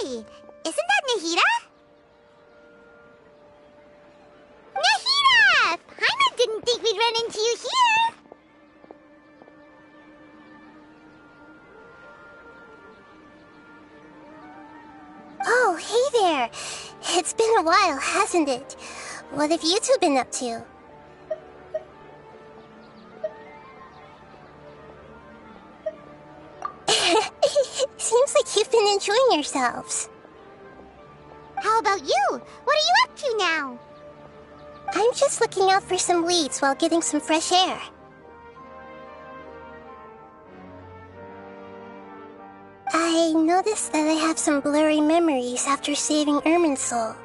Hey, isn't that Nahida? Nahida! Paimon didn't think we'd run into you here. Oh, hey there. It's been a while, hasn't it? What have you two been up to? Seems like you've been enjoying yourselves. How about you? What are you up to now? I'm just looking out for some weeds while getting some fresh air. I noticed that I have some blurry memories after saving Irminsul.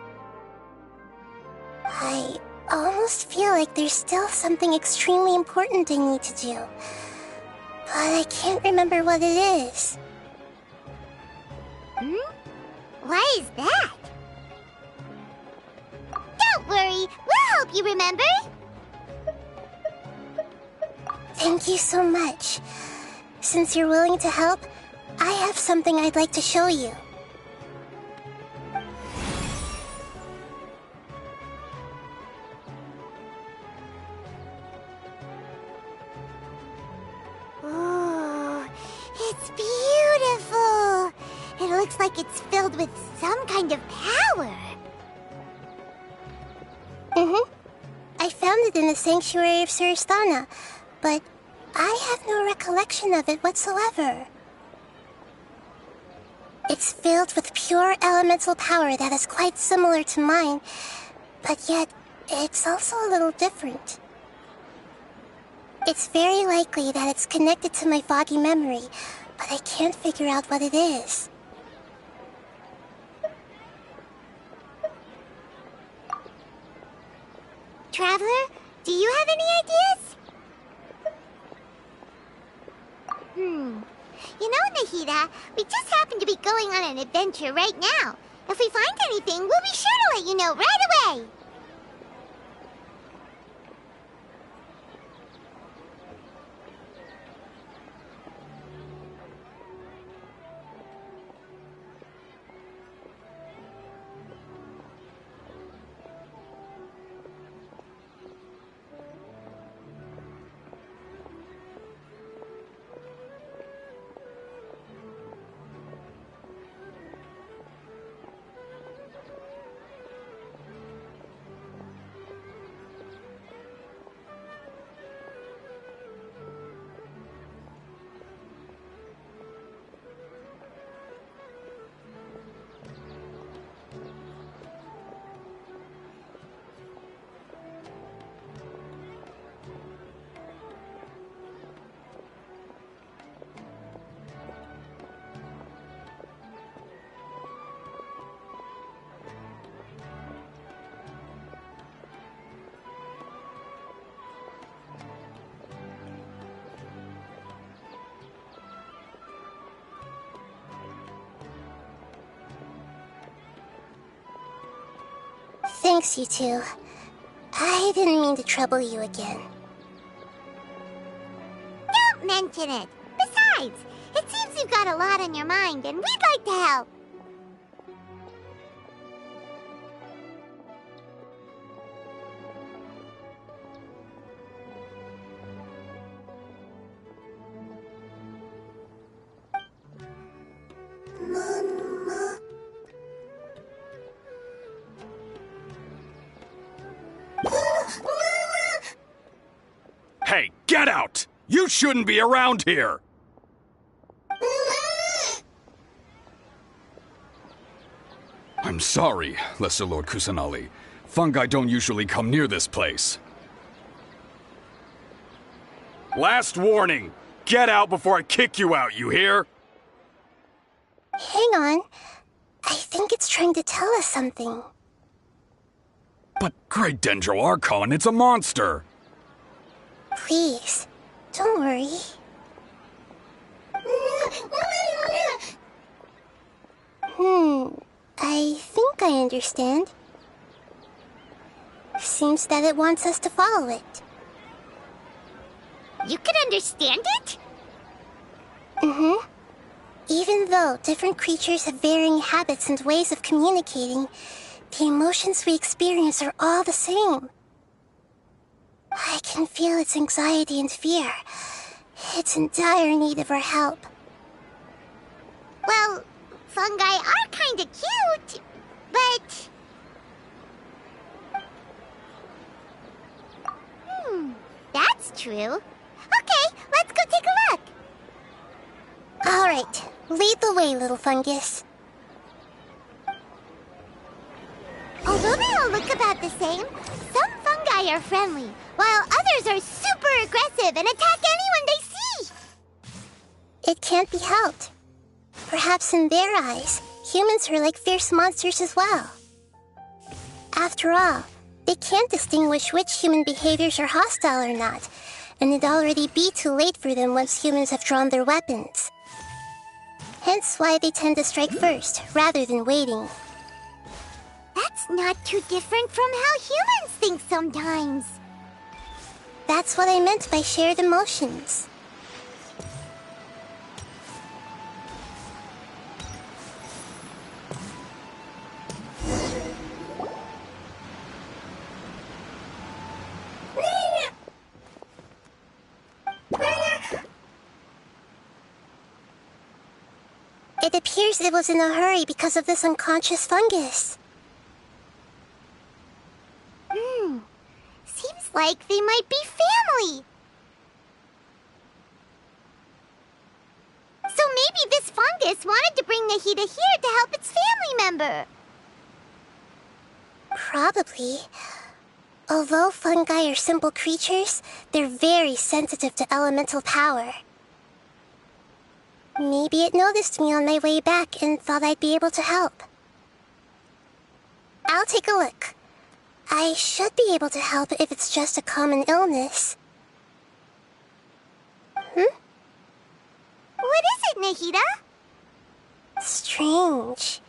I almost feel like there's still something extremely important I need to do. But I can't remember what it is. Why is that? Don't worry, we'll help you remember. Thank you so much. Since you're willing to help, I have something I'd like to show you. Ooh, it's beautiful. It looks like it's filled with some kind of power. I found it in the sanctuary of Suristana, but I have no recollection of it whatsoever. It's filled with pure elemental power that is quite similar to mine, but yet it's also a little different. It's very likely that it's connected to my foggy memory, but I can't figure out what it is. Traveler, do you have any ideas? You know, Nahida, we just happen to be going on an adventure right now. If we find anything, we'll be sure to let you know right away. Thanks, you two. I didn't mean to trouble you again. Don't mention it. Besides, it seems you've got a lot on your mind, and we'd like to help. Hey, get out! You shouldn't be around here! I'm sorry, Lesser Lord Kusanali. Fungi don't usually come near this place. Last warning! Get out before I kick you out, you hear? Hang on. I think it's trying to tell us something. But Great Dendro Archon, it's a monster! Please, don't worry. I think I understand. Seems that it wants us to follow it. You can understand it? Even though different creatures have varying habits and ways of communicating, the emotions we experience are all the same. I can feel its anxiety and fear. It's in dire need of our help. Well, fungi are kinda cute, but... that's true. Okay, let's go take a look. All right, lead the way, little fungus. Although they all look about the same, some fungi are friendly, while others are super aggressive and attack anyone they see. It can't be helped. Perhaps in their eyes, humans are like fierce monsters as well. After all, they can't distinguish which human behaviors are hostile or not, and it'd already be too late for them once humans have drawn their weapons. Hence why they tend to strike first, rather than waiting. That's not too different from how humans think sometimes. That's what I meant by shared emotions. It appears it was in a hurry because of this unconscious fungus. Seems like they might be family. So maybe this fungus wanted to bring Nahida here to help its family member. Probably. Although fungi are simple creatures, they're very sensitive to elemental power. Maybe it noticed me on my way back and thought I'd be able to help. I'll take a look. I should be able to help if it's just a common illness. What is it, Nahida? Strange.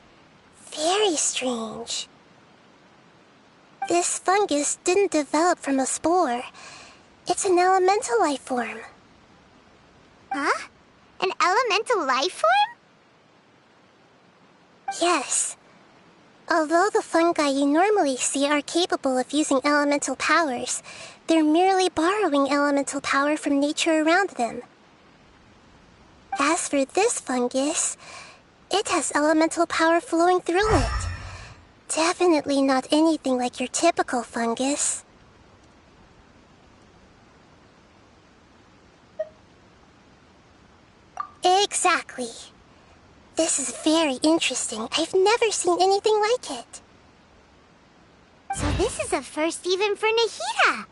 Very strange. This fungus didn't develop from a spore. It's an elemental life form. Huh? An elemental life form? Yes. Although the fungi you normally see are capable of using elemental powers, they're merely borrowing elemental power from nature around them. As for this fungus, it has elemental power flowing through it. Definitely not anything like your typical fungus. Exactly. This is very interesting. I've never seen anything like it. So this is a first even for Nahida.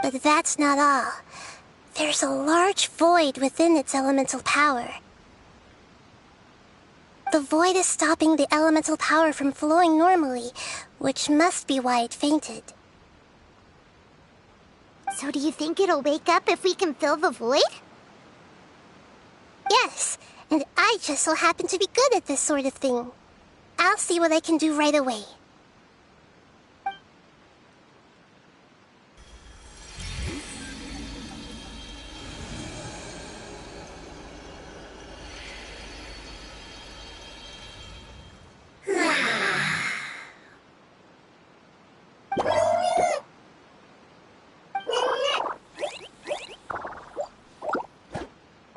But that's not all. There's a large void within its elemental power. The void is stopping the elemental power from flowing normally, which must be why it fainted. So do you think it'll wake up if we can fill the void? Yes, and I just so happen to be good at this sort of thing. I'll see what I can do right away.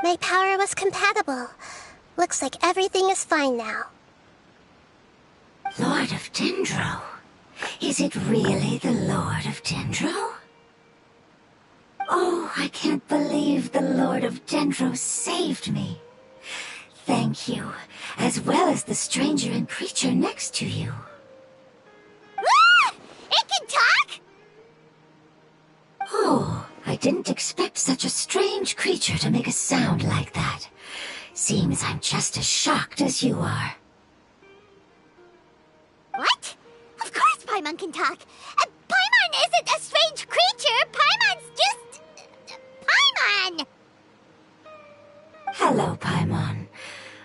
My power was compatible. Looks like everything is fine now. Lord of Dendro? Is it really the Lord of Dendro? Oh, I can't believe the Lord of Dendro saved me. thank you, as well as the stranger and creature next to you. Ah! It can talk? Oh, I didn't expect such a strange creature to make a sound like that. Seems I'm just as shocked as you are. What? Of course Paimon can talk. Paimon isn't a strange creature. Paimon's just... Paimon! Hello, Paimon.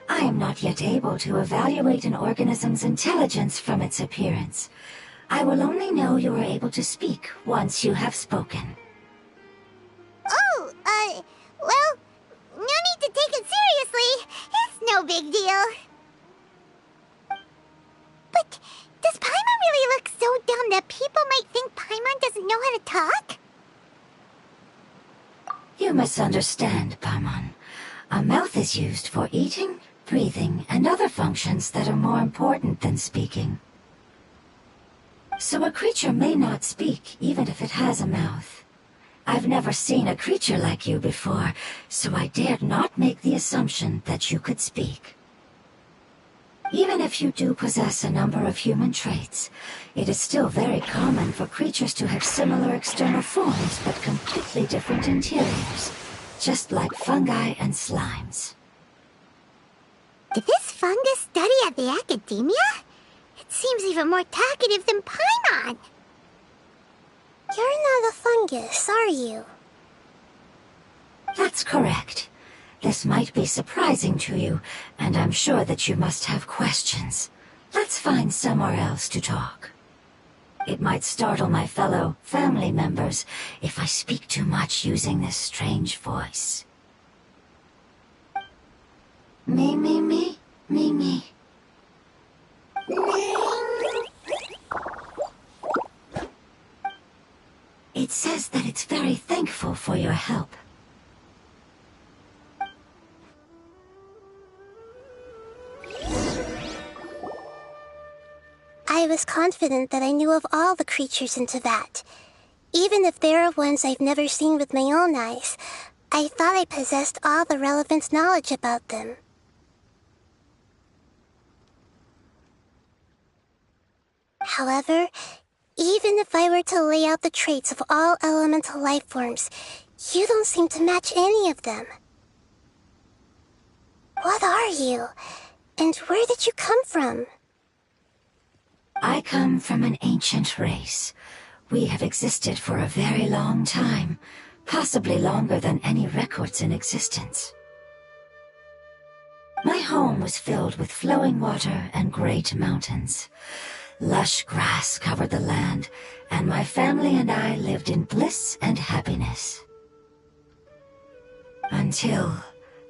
I am not yet able to evaluate an organism's intelligence from its appearance. I will only know you are able to speak once you have spoken. Oh, well, no need to take it seriously. It's no big deal. But does Paimon really look so dumb that people might think Paimon doesn't know how to talk? You misunderstand, Paimon. A mouth is used for eating, breathing, and other functions that are more important than speaking. So a creature may not speak, even if it has a mouth. I've never seen a creature like you before, so I dared not make the assumption that you could speak. Even if you do possess a number of human traits, it is still very common for creatures to have similar external forms but completely different interiors, just like fungi and slimes. Did this fungus study at the academia? It seems even more talkative than Paimon. You're not a fungus, are you? That's correct. This might be surprising to you, and I'm sure that you must have questions. Let's find somewhere else to talk. It might startle my fellow family members if I speak too much using this strange voice. Me, me, me, me, me. It says that it's very thankful for your help. I was confident that I knew of all the creatures in Teyvat. Even if there are ones I've never seen with my own eyes, I thought I possessed all the relevant knowledge about them. However, even if I were to lay out the traits of all elemental life forms, you don't seem to match any of them. What are you? And where did you come from? I come from an ancient race. We have existed for a very long time, possibly longer than any records in existence. My home was filled with flowing water and great mountains. Lush grass covered the land, and my family and I lived in bliss and happiness. Until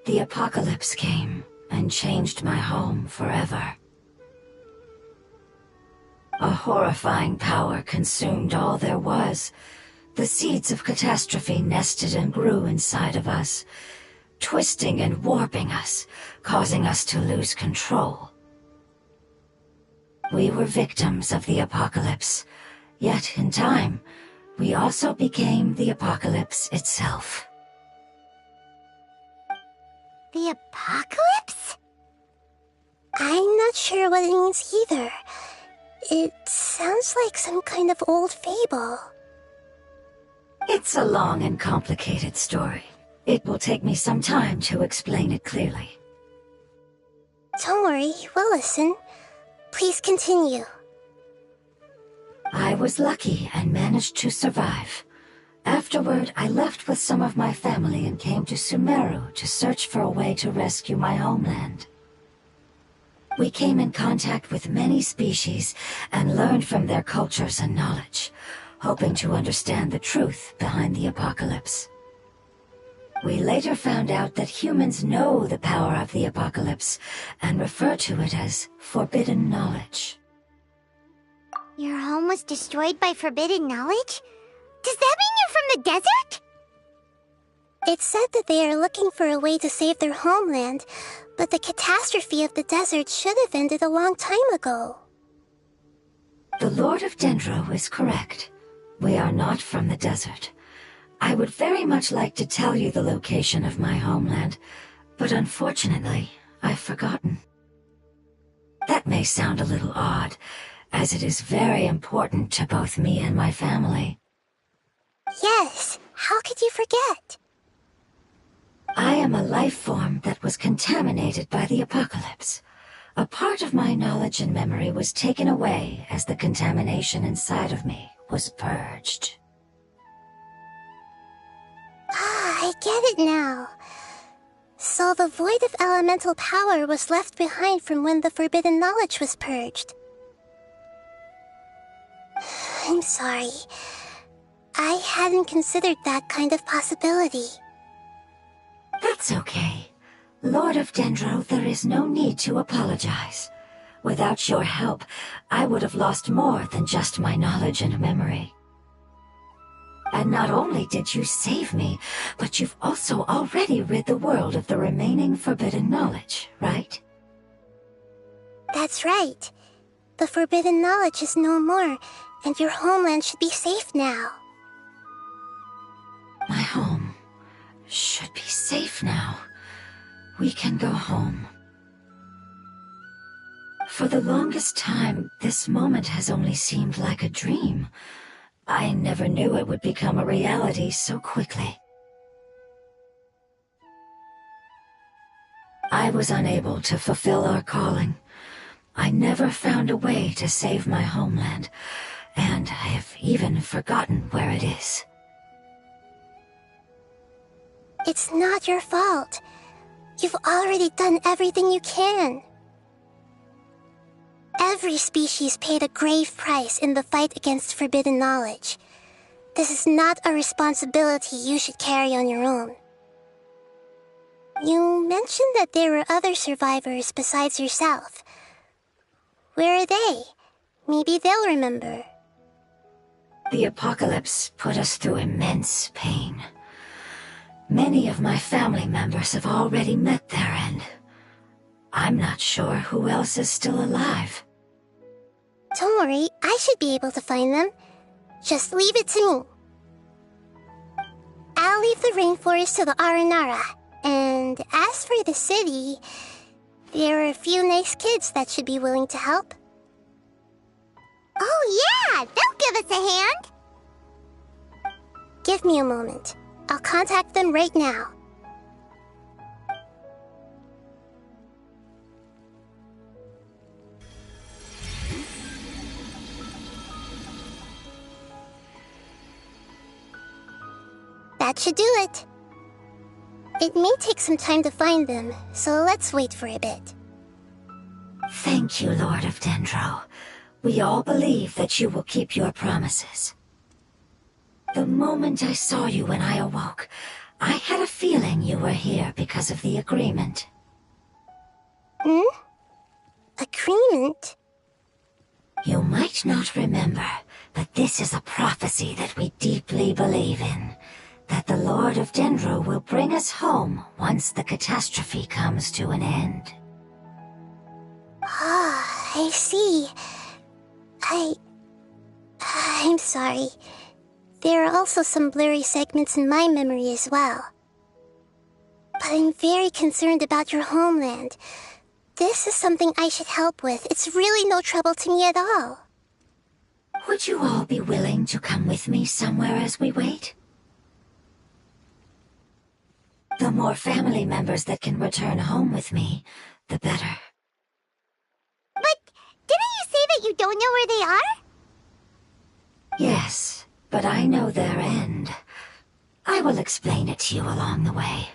the apocalypse came and changed my home forever. A horrifying power consumed all there was. The seeds of catastrophe nested and grew inside of us, twisting and warping us, causing us to lose control. We were victims of the apocalypse, yet in time, we also became the apocalypse itself. The apocalypse? I'm not sure what it means either. It sounds like some kind of old fable. It's a long and complicated story. It will take me some time to explain it clearly. Don't worry, we'll listen. Please continue. I was lucky and managed to survive. Afterward, I left with some of my family and came to Sumeru to search for a way to rescue my homeland. We came in contact with many species and learned from their cultures and knowledge, hoping to understand the truth behind the apocalypse. We later found out that humans know the power of the apocalypse and refer to it as forbidden knowledge. Your home was destroyed by forbidden knowledge? Does that mean you're from the desert? It said that they are looking for a way to save their homeland, but the catastrophe of the desert should have ended a long time ago. The Lord of Dendro is correct. We are not from the desert. I would very much like to tell you the location of my homeland, but unfortunately, I've forgotten. That may sound a little odd, as it is very important to both me and my family. Yes, how could you forget? I am a life form that was contaminated by the apocalypse. A part of my knowledge and memory was taken away as the contamination inside of me was purged. Ah, I get it now. So the void of elemental power was left behind from when the forbidden knowledge was purged. I'm sorry. I hadn't considered that kind of possibility. That's okay. Lord of Dendro, there is no need to apologize. Without your help, I would have lost more than just my knowledge and memory. And not only did you save me, but you've also already rid the world of the remaining forbidden knowledge, right? That's right. The forbidden knowledge is no more, and your homeland should be safe now. My home should be safe now. We can go home. For the longest time, this moment has only seemed like a dream. I never knew it would become a reality so quickly. I was unable to fulfill our calling. I never found a way to save my homeland, and I have even forgotten where it is. It's not your fault. You've already done everything you can. Every species paid a grave price in the fight against forbidden knowledge. This is not a responsibility you should carry on your own. You mentioned that there were other survivors besides yourself. Where are they? Maybe they'll remember. The apocalypse put us through immense pain. Many of my family members have already met their end. I'm not sure who else is still alive. Don't worry, I should be able to find them. Just leave it to me. I'll leave the rainforest to the Aranara. And as for the city, there are a few nice kids that should be willing to help. Oh yeah, they'll give us a hand. Give me a moment. I'll contact them right now. That should do it. It may take some time to find them, so let's wait for a bit. Thank you, Lord of Dendro. We all believe that you will keep your promises. The moment I saw you when I awoke, I had a feeling you were here because of the agreement. Agreement? You might not remember, but this is a prophecy that we deeply believe in. That the Lord of Dendro will bring us home once the catastrophe comes to an end. Ah, I see. I'm sorry. There are also some blurry segments in my memory as well. But I'm very concerned about your homeland. This is something I should help with. It's really no trouble to me at all. Would you all be willing to come with me somewhere as we wait? The more family members that can return home with me, the better. But didn't you say that you don't know where they are? Yes, but I know their end. I will explain it to you along the way.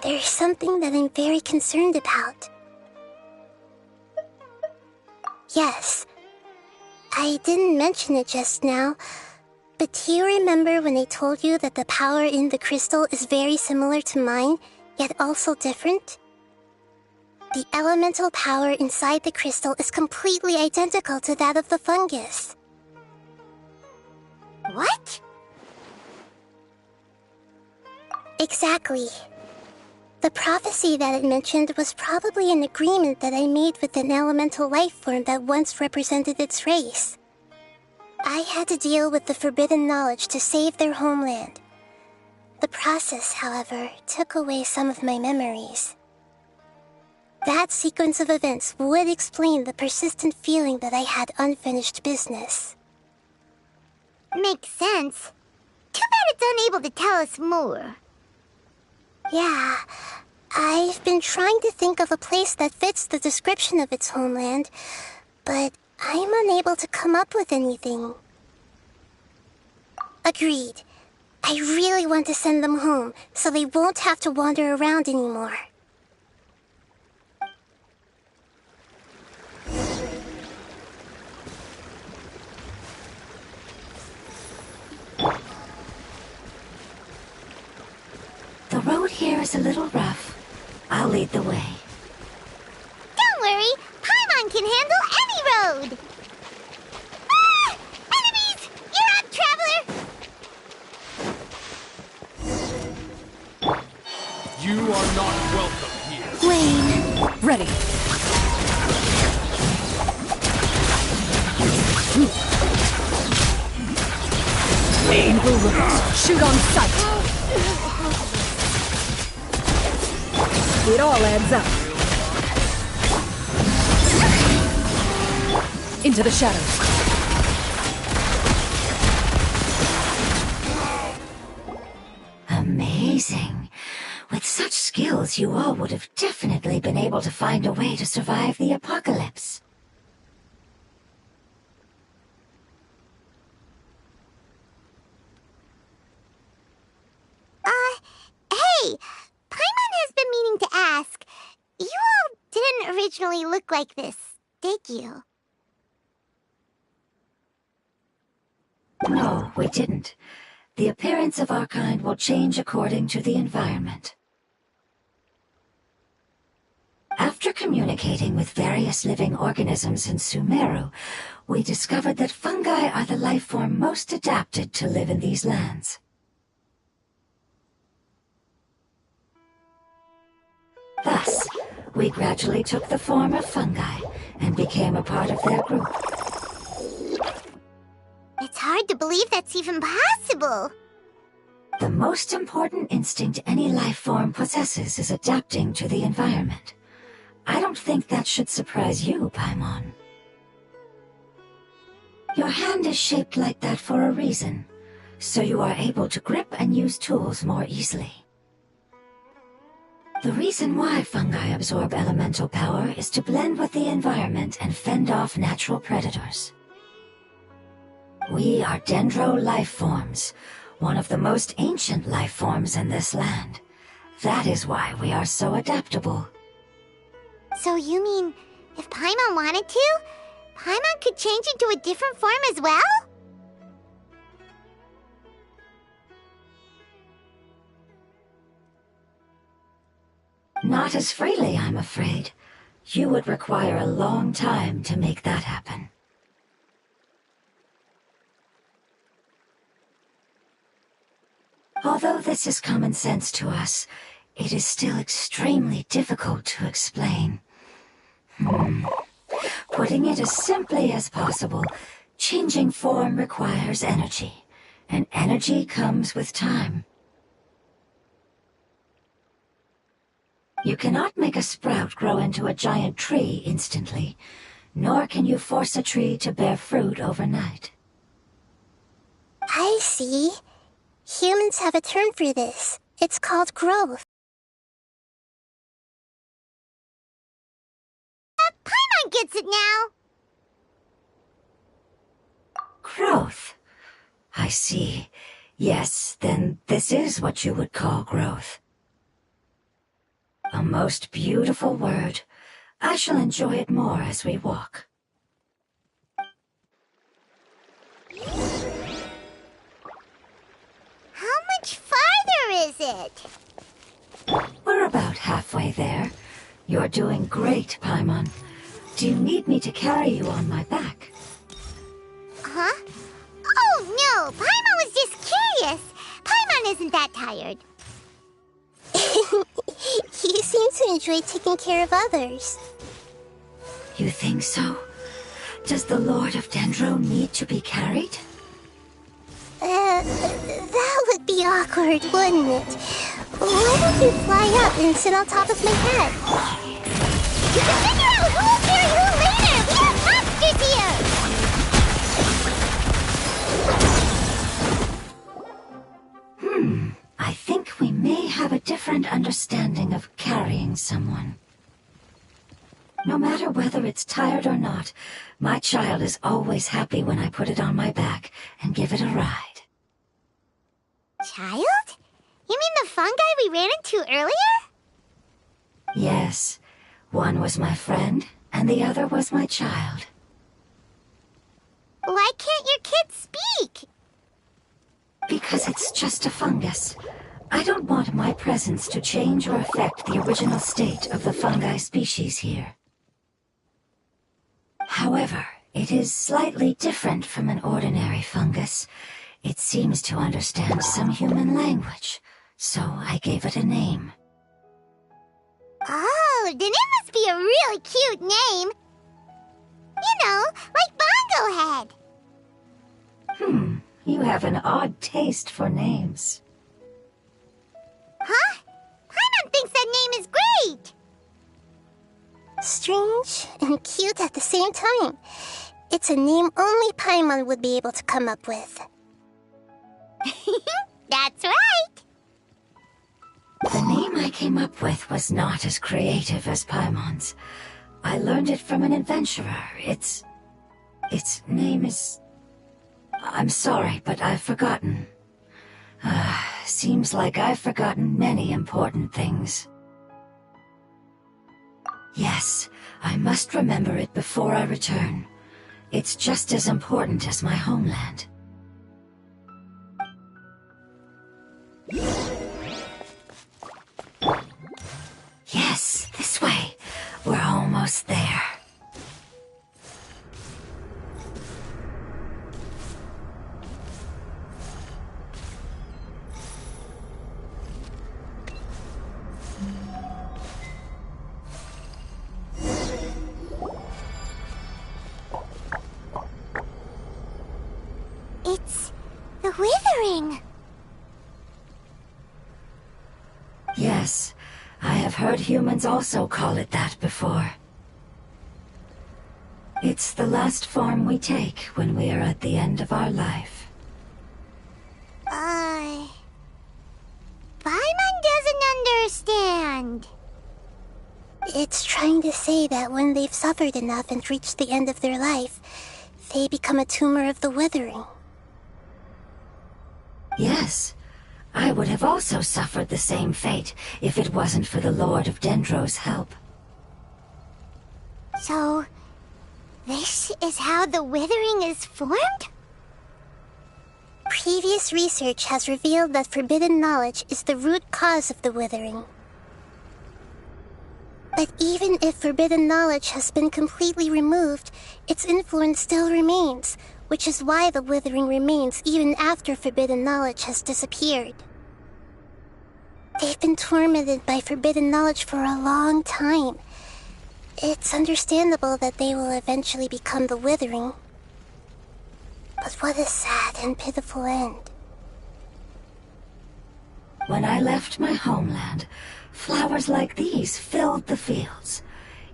There's something that I'm very concerned about. Yes, I didn't mention it just now, but do you remember when I told you that the power in the crystal is very similar to mine, yet also different? The elemental power inside the crystal is completely identical to that of the fungus. What? Exactly. The prophecy that it mentioned was probably an agreement that I made with an elemental life form that once represented its race. I had to deal with the forbidden knowledge to save their homeland. The process, however, took away some of my memories. That sequence of events would explain the persistent feeling that I had unfinished business. Makes sense. Too bad it's unable to tell us more. Yeah, I've been trying to think of a place that fits the description of its homeland, but I'm unable to come up with anything. Agreed. I really want to send them home, so they won't have to wander around anymore. The road here is a little rough. I'll lead the way. Don't worry, Paimon can handle any road! Ah! Enemies! You're up, traveler! You are not welcome here. Lane, ready. Lane will look. Shoot on sight. It all adds up. Into the shadows. Amazing. With such skills, you all would have definitely been able to find a way to survive the apocalypse. Hey! Paimon has been meaning to ask. You all didn't originally look like this, did you? No, we didn't. The appearance of our kind will change according to the environment. After communicating with various living organisms in Sumeru, we discovered that fungi are the life form most adapted to live in these lands. Thus, we gradually took the form of fungi and became a part of their group. It's hard to believe that's even possible. The most important instinct any life form possesses is adapting to the environment. I don't think that should surprise you, Paimon. Your hand is shaped like that for a reason, so you are able to grip and use tools more easily. The reason why fungi absorb elemental power is to blend with the environment and fend off natural predators. We are dendro life forms, one of the most ancient life forms in this land. That is why we are so adaptable. So you mean, if Paimon wanted to, Paimon could change into a different form as well? Not as freely, I'm afraid. You would require a long time to make that happen. Although this is common sense to us, it is still extremely difficult to explain. Putting it as simply as possible, changing form requires energy, and energy comes with time. You cannot make a sprout grow into a giant tree instantly, nor can you force a tree to bear fruit overnight. I see. Humans have a term for this. It's called growth. Paimon gets it now! Growth. I see. Yes, then this is what you would call growth. A most beautiful word. I shall enjoy it more as we walk. it? We're about halfway there. You're doing great, Paimon. Do you need me to carry you on my back? Huh? Oh, no! Paimon was just curious. Paimon isn't that tired. You seem to enjoy taking care of others. You think so? Does the Lord of Dendro need to be carried? That would be awkward, wouldn't it? Why don't you fly up and sit on top of my head? You can figure out who'll carry who later! We have monsters here! I think we may have a different understanding of carrying someone. No matter whether it's tired or not, my child is always happy when I put it on my back and give it a ride. Child? You mean the fungi we ran into earlier? Yes, one was my friend, and the other was my child. Why can't your kid speak? Because it's just a fungus. I don't want my presence to change or affect the original state of the fungi species here. However, it is slightly different from an ordinary fungus. It seems to understand some human language, so I gave it a name. Oh, then it must be a really cute name. You know, like Bongo Head. You have an odd taste for names. Huh? Paimon thinks that name is great. Strange and cute at the same time. It's a name only Paimon would be able to come up with. That's right. The name I came up with was not as creative as Paimon's. I learned it from an adventurer. Its name is... I'm sorry, but I've forgotten. Seems like I've forgotten many important things. Yes, I must remember it before I return. It's just as important as my homeland. Yes, this way. We're almost there. It's the Withering. Yes, I have heard humans also call it that before. It's the last form we take when we are at the end of our life. Paimon doesn't understand. It's trying to say that when they've suffered enough and reached the end of their life, they become a tumor of the Withering. Yes, I would have also suffered the same fate if it wasn't for the Lord of Dendro's help. So, this is how the Withering is formed? Previous research has revealed that forbidden knowledge is the root cause of the Withering. But even if forbidden knowledge has been completely removed, its influence still remains, which is why the Withering remains even after forbidden knowledge has disappeared. They've been tormented by forbidden knowledge for a long time. It's understandable that they will eventually become the Withering. But what a sad and pitiful end. When I left my homeland, flowers like these filled the fields.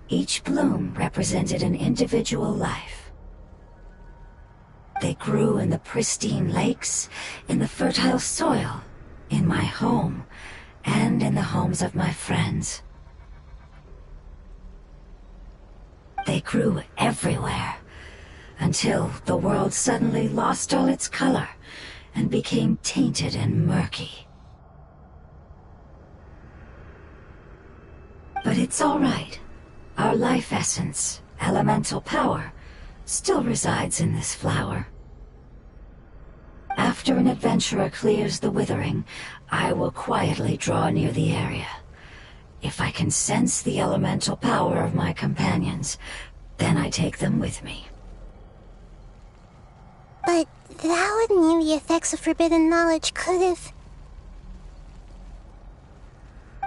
Each bloom represented an individual life. They grew in the pristine lakes, in the fertile soil, in my home, and in the homes of my friends. They grew everywhere, until the world suddenly lost all its color and became tainted and murky. But it's all right. Our life essence, elemental power, still resides in this flower. After an adventurer clears the withering, I will quietly draw near the area. If I can sense the elemental power of my companions, then I take them with me. But that would mean the effects of forbidden knowledge could have...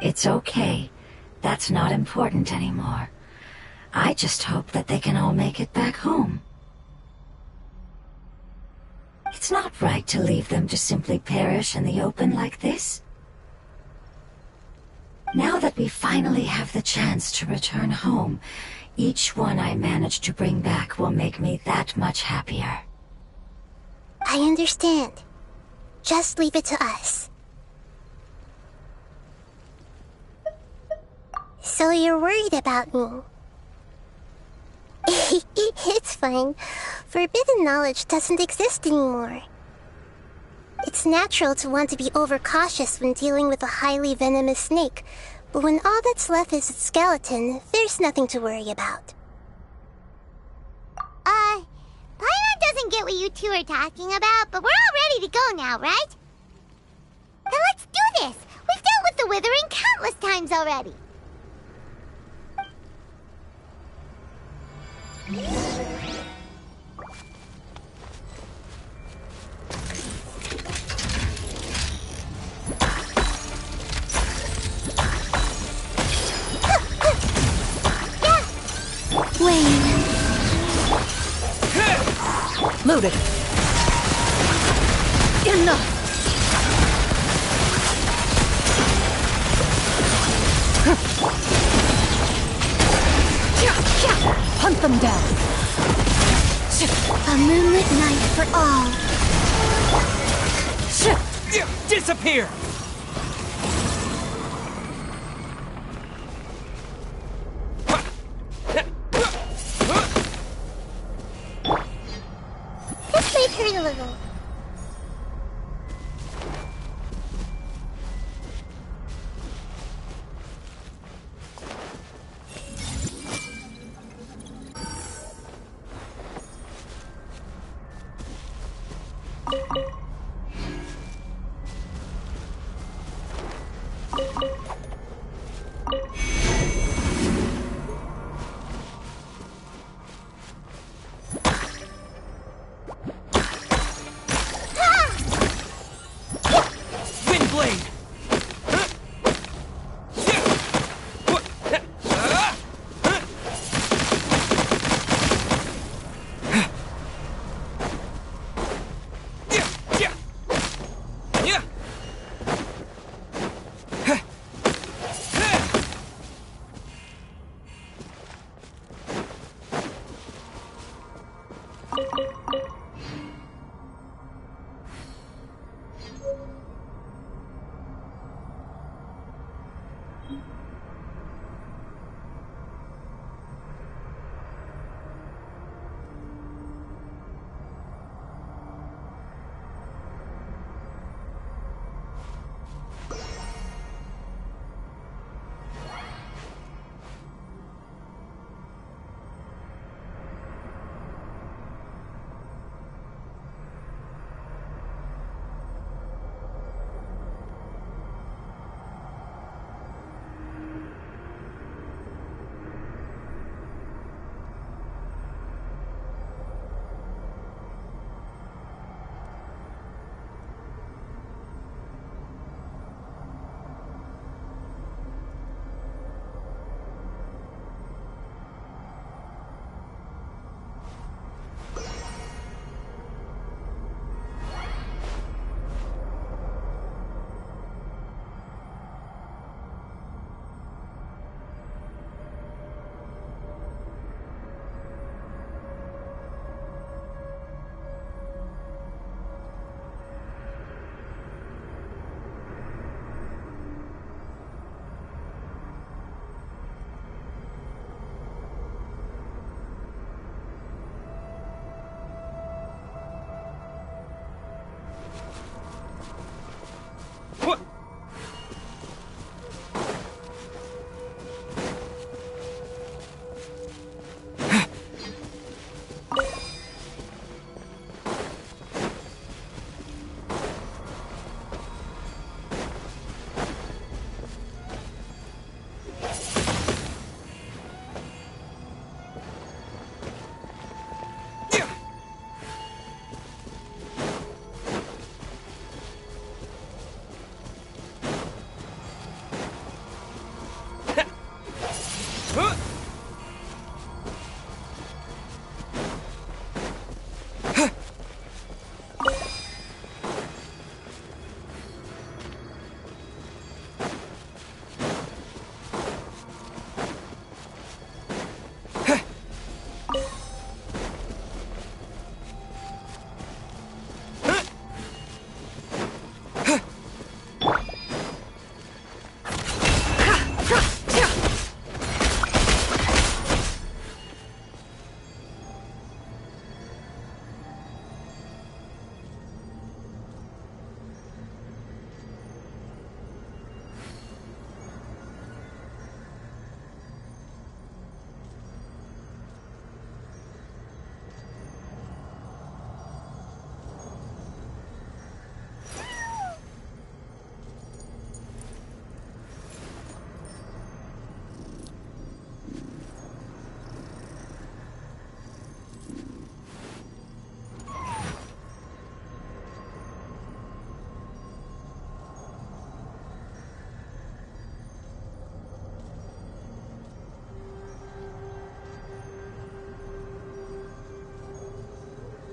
It's okay. That's not important anymore. I just hope that they can all make it back home. It's not right to leave them to simply perish in the open like this. Now that we finally have the chance to return home, each one I manage to bring back will make me that much happier. I understand. Just leave it to us. So you're worried about me? It's fine. Forbidden knowledge doesn't exist anymore. It's natural to want to be overcautious when dealing with a highly venomous snake, but when all that's left is its skeleton, there's nothing to worry about. Paimon doesn't get what you two are talking about, but we're all ready to go now, right? Then let's do this! We've dealt with the withering countless times already! Wayne. Loaded. Enough. Hunt them down. A moonlit night for all. Disappear! This might hurt a little.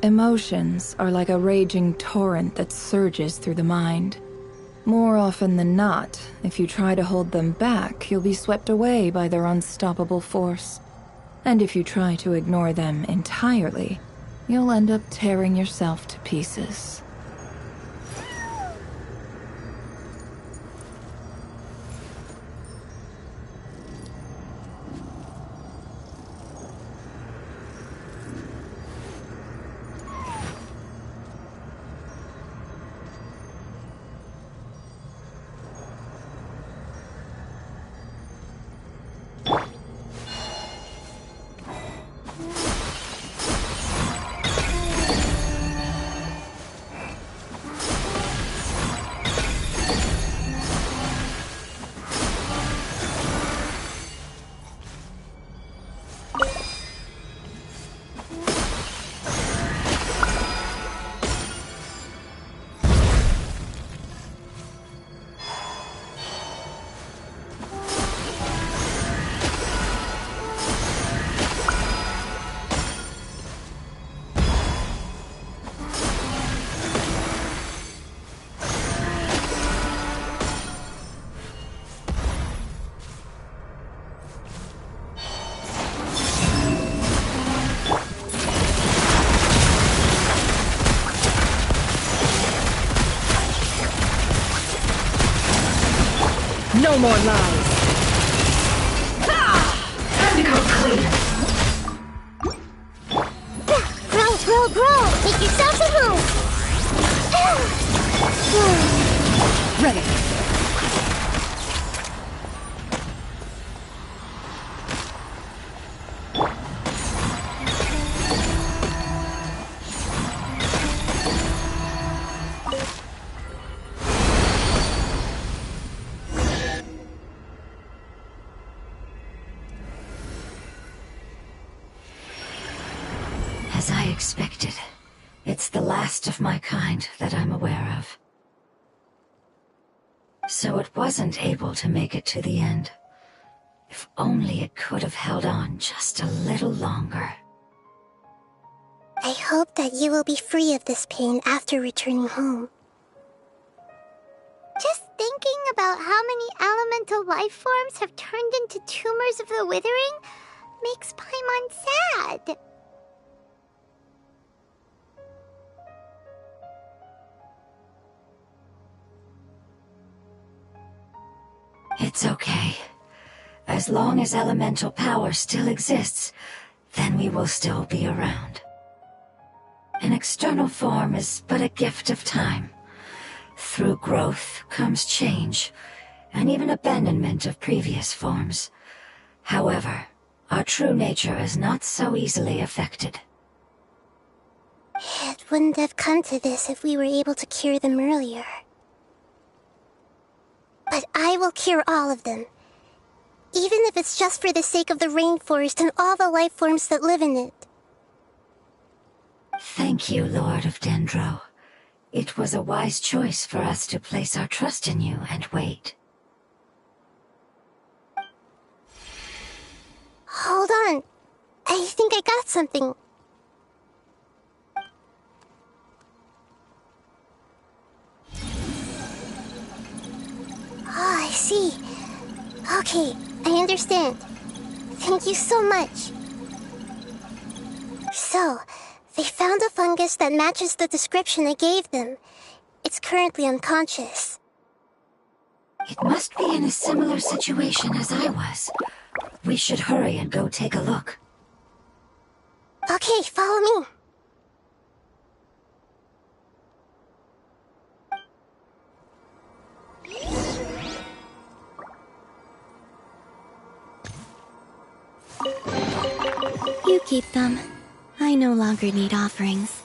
Emotions are like a raging torrent that surges through the mind. More often than not, if you try to hold them back, you'll be swept away by their unstoppable force. And if you try to ignore them entirely, you'll end up tearing yourself to pieces. No more lies! Time to go clean. Grow! Make yourselves at home! Ready! As I expected, it's the last of my kind that I'm aware of. So it wasn't able to make it to the end. If only it could have held on just a little longer. I hope that you will be free of this pain after returning home. Just thinking about how many elemental life forms have turned into tumors of the withering makes Paimon sad. It's okay. As long as elemental power still exists, then we will still be around. An external form is but a gift of time. Through growth comes change, and even abandonment of previous forms. However, our true nature is not so easily affected. It wouldn't have come to this if we were able to cure them earlier. But I will cure all of them. Even if it's just for the sake of the rainforest and all the life forms that live in it. Thank you, Lord of Dendro. It was a wise choice for us to place our trust in you and wait. Hold on. I think I got something. Oh, I see. Okay, I understand. Thank you so much. So, they found a fungus that matches the description I gave them. It's currently unconscious. It must be in a similar situation as I was. We should hurry and go take a look. Okay, follow me. You keep them. I no longer need offerings.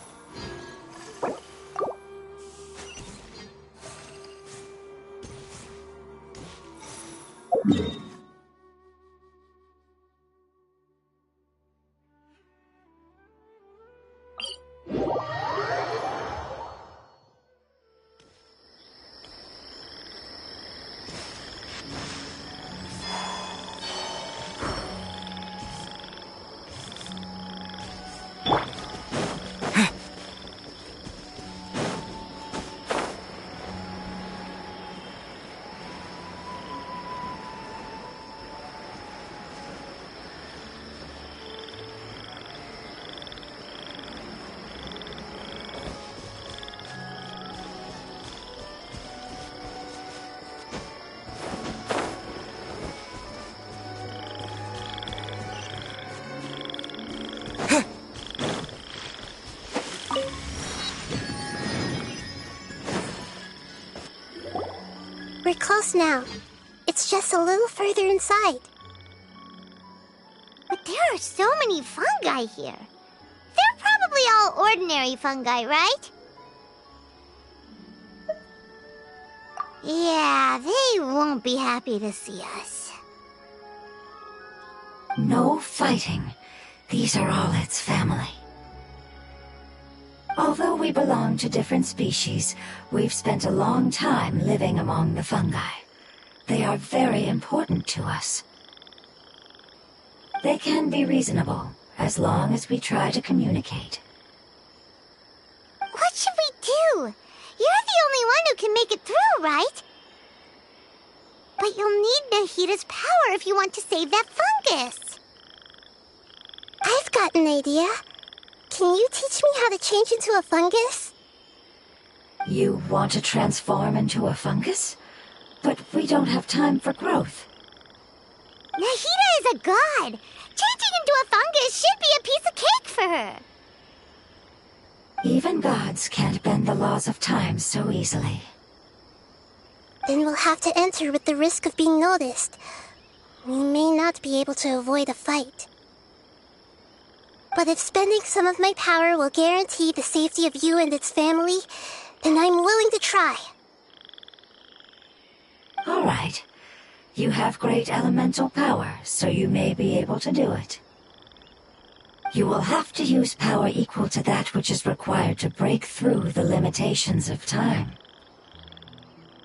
close now. It's just a little further inside. But there are so many fungi here. They're probably all ordinary fungi, right? Yeah, they won't be happy to see us. No fighting. These are all its family. Although we belong to different species, we've spent a long time living among the fungi. They are very important to us. They can be reasonable, as long as we try to communicate. What should we do? You're the only one who can make it through, right? But you'll need Nahita's power if you want to save that fungus. I've got an idea. Can you teach me how to change into a fungus? You want to transform into a fungus? But we don't have time for growth. Nahita is a god. Changing into a fungus should be a piece of cake for her. Even gods can't bend the laws of time so easily. Then we'll have to enter with the risk of being noticed. We may not be able to avoid a fight. But if spending some of my power will guarantee the safety of you and its family, then I'm willing to try. All right. You have great elemental power, so you may be able to do it. You will have to use power equal to that which is required to break through the limitations of time.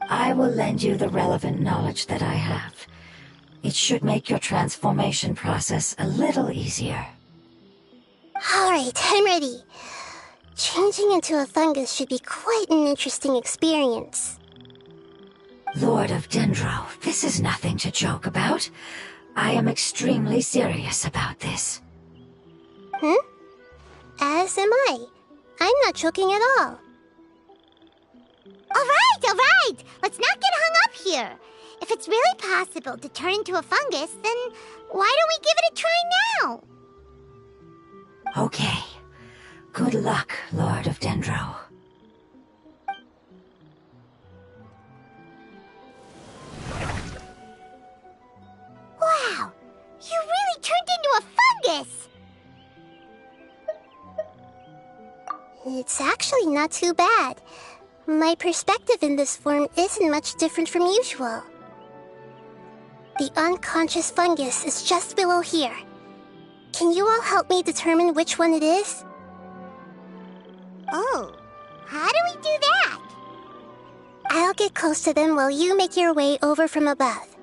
I will lend you the relevant knowledge that I have. It should make your transformation process a little easier. Alright, I'm ready. Changing into a fungus should be quite an interesting experience. Lord of Dendro, this is nothing to joke about. I am extremely serious about this. As am I. I'm not joking at all. All right. Let's not get hung up here. If it's really possible to turn into a fungus, then why don't we give it a try now? Okay. Good luck, Lord of Dendro. Wow! You really turned into a fungus! It's actually not too bad. My perspective in this form isn't much different from usual. The unconscious fungus is just below here. Can you all help me determine which one it is? Oh, how do we do that? I'll get close to them while you make your way over from above.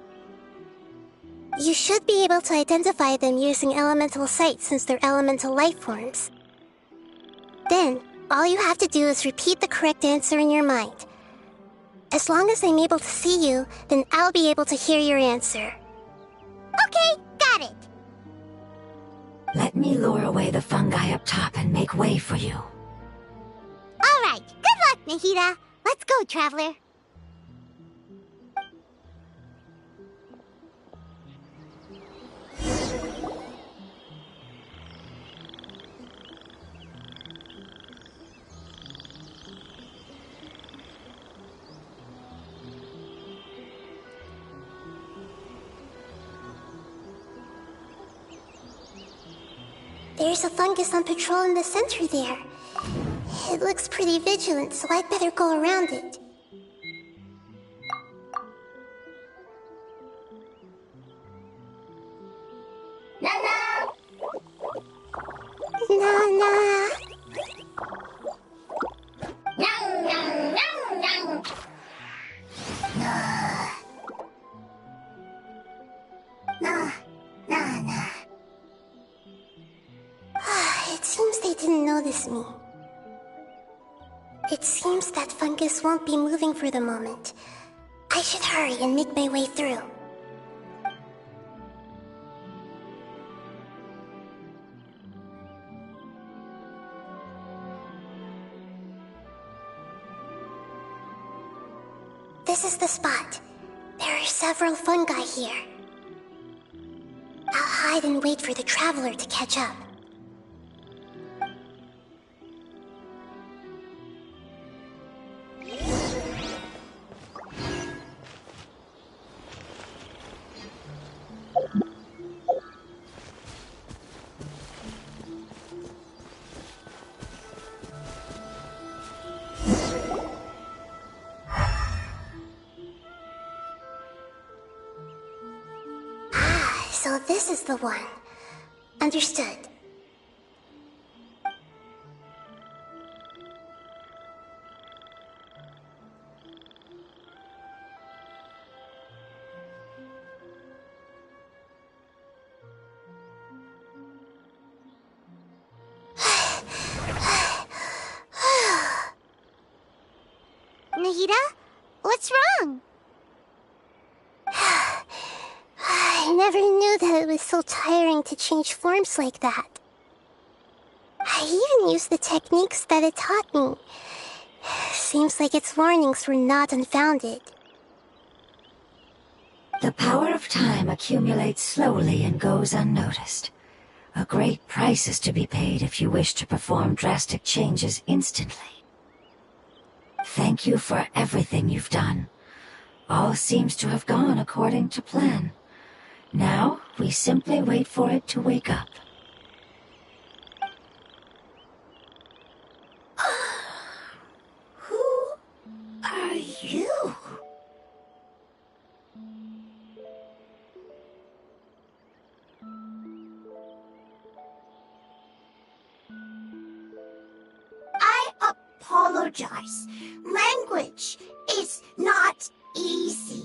You should be able to identify them using elemental sight since they're elemental life forms. Then, all you have to do is repeat the correct answer in your mind. As long as I'm able to see you, then I'll be able to hear your answer. Okay, got it. Let me lure away the fungi up top and make way for you. All right, good luck, Nahita. Let's go, Traveler. There's a fungus on patrol in the center there. It looks pretty vigilant, so I'd better go around it. Nana! Nana! Nom, nom, nom, nom. Nana. It seems they didn't notice me. It seems that fungus won't be moving for the moment. I should hurry and make my way through. This is the spot. There are several fungi here. I'll hide and wait for the traveler to catch up. this is the one. Understood. Nahida? What's wrong? I never knew that it was so tiring to change forms like that. I even used the techniques that it taught me. Seems like its warnings were not unfounded. The power of time accumulates slowly and goes unnoticed. A great price is to be paid if you wish to perform drastic changes instantly. Thank you for everything you've done. All seems to have gone according to plan. Now, we simply wait for it to wake up. Who are you? I apologize. Language is not easy.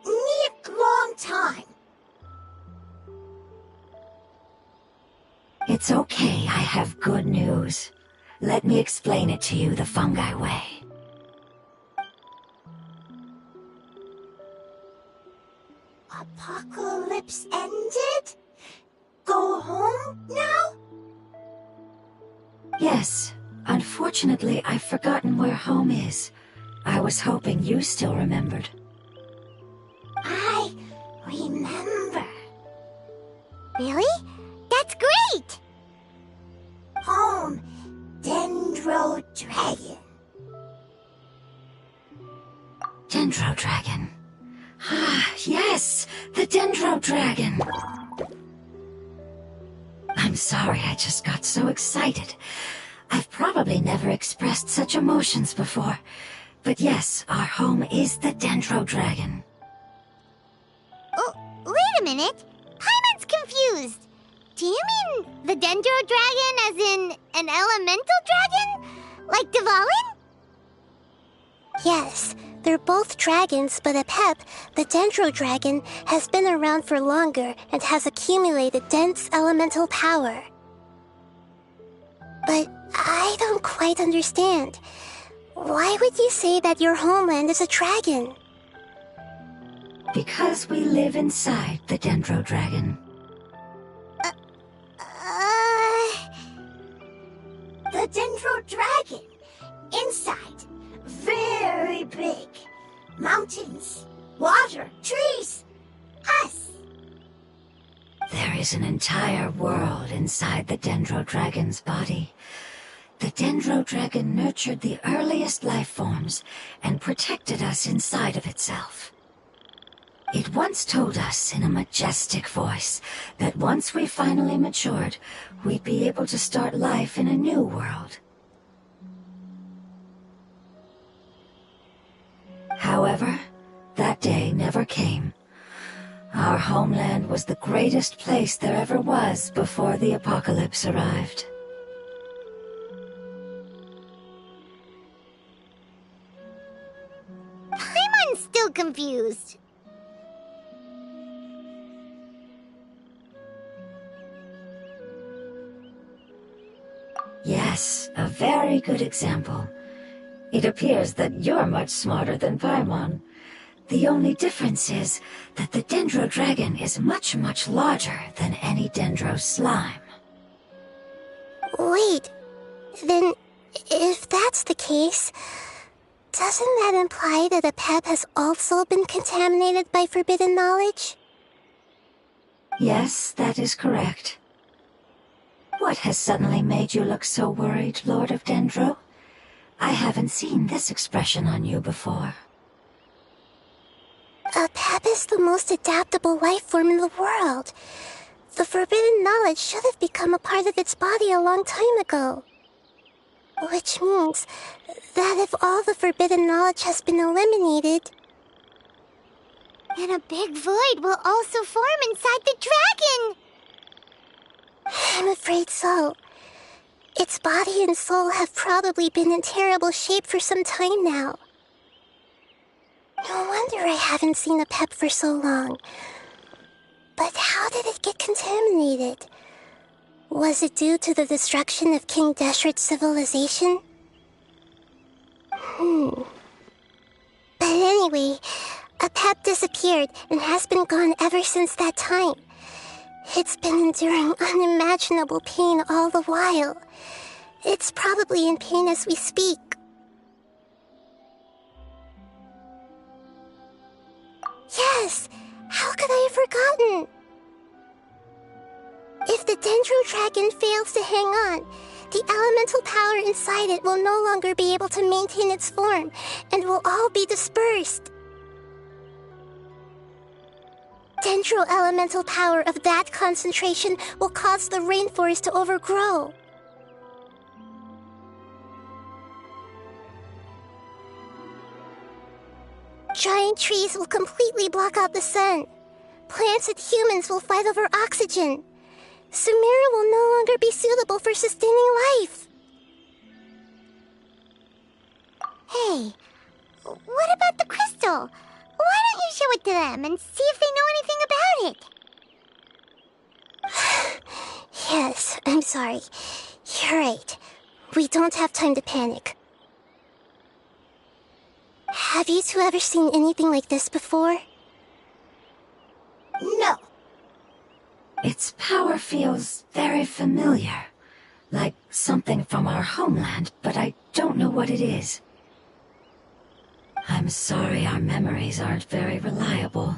Need long time. It's okay, I have good news. Let me explain it to you the fungi way. Apocalypse ended? Go home now? Yes. Unfortunately, I've forgotten where home is. I was hoping you still remembered. I remember. Really? That's great! Home, Dendro Dragon. Dendro Dragon. Ah, yes! The Dendro Dragon! I'm sorry, I just got so excited. I've probably never expressed such emotions before. But yes, our home is the Dendro Dragon. Oh, wait a minute. Paimon's confused. Do you mean the Dendro Dragon as in an elemental dragon? Like Dvalin? Yes, they're both dragons, but Apep, the Dendro Dragon, has been around for longer and has accumulated dense elemental power. But I don't quite understand. Why would you say that your homeland is a dragon? Because we live inside the Dendro Dragon. The Dendro Dragon. Inside. Very big. Mountains. Water. Trees. Us. There is an entire world inside the Dendro Dragon's body. The Dendro Dragon nurtured the earliest life forms and protected us inside of itself. It once told us in a majestic voice that once we finally matured, we'd be able to start life in a new world. However, that day never came. Our homeland was the greatest place there ever was before the apocalypse arrived. Paimon's still confused. Yes, a very good example. It appears that you're much smarter than Paimon. The only difference is that the Dendro Dragon is much, much larger than any Dendro slime. Wait, then if that's the case, doesn't that imply that Apep has also been contaminated by forbidden knowledge? Yes, that is correct. What has suddenly made you look so worried, Lord of Dendro? I haven't seen this expression on you before. Apep is the most adaptable life form in the world. The forbidden knowledge should have become a part of its body a long time ago. Which means that if all the forbidden knowledge has been eliminated... And a big void will also form inside the dragon! I'm afraid so. Its body and soul have probably been in terrible shape for some time now. No wonder I haven't seen a pep for so long. But how did it get contaminated? Was it due to the destruction of King Deshret's civilization? But anyway, a pep disappeared and has been gone ever since that time. It's been enduring unimaginable pain all the while. It's probably in pain as we speak. Yes! How could I have forgotten? If the Dendro Dragon fails to hang on, the elemental power inside it will no longer be able to maintain its form, and will all be dispersed. Dendro elemental power of that concentration will cause the rainforest to overgrow. Giant trees will completely block out the sun. Plants and humans will fight over oxygen. Sumeru will no longer be suitable for sustaining life. Hey, what about the crystal? Why don't you show it to them and see if they know anything about it? Yes, I'm sorry. You're right. We don't have time to panic. Have you two ever seen anything like this before? No. Its power feels very familiar. Like something from our homeland, but I don't know what it is. I'm sorry our memories aren't very reliable.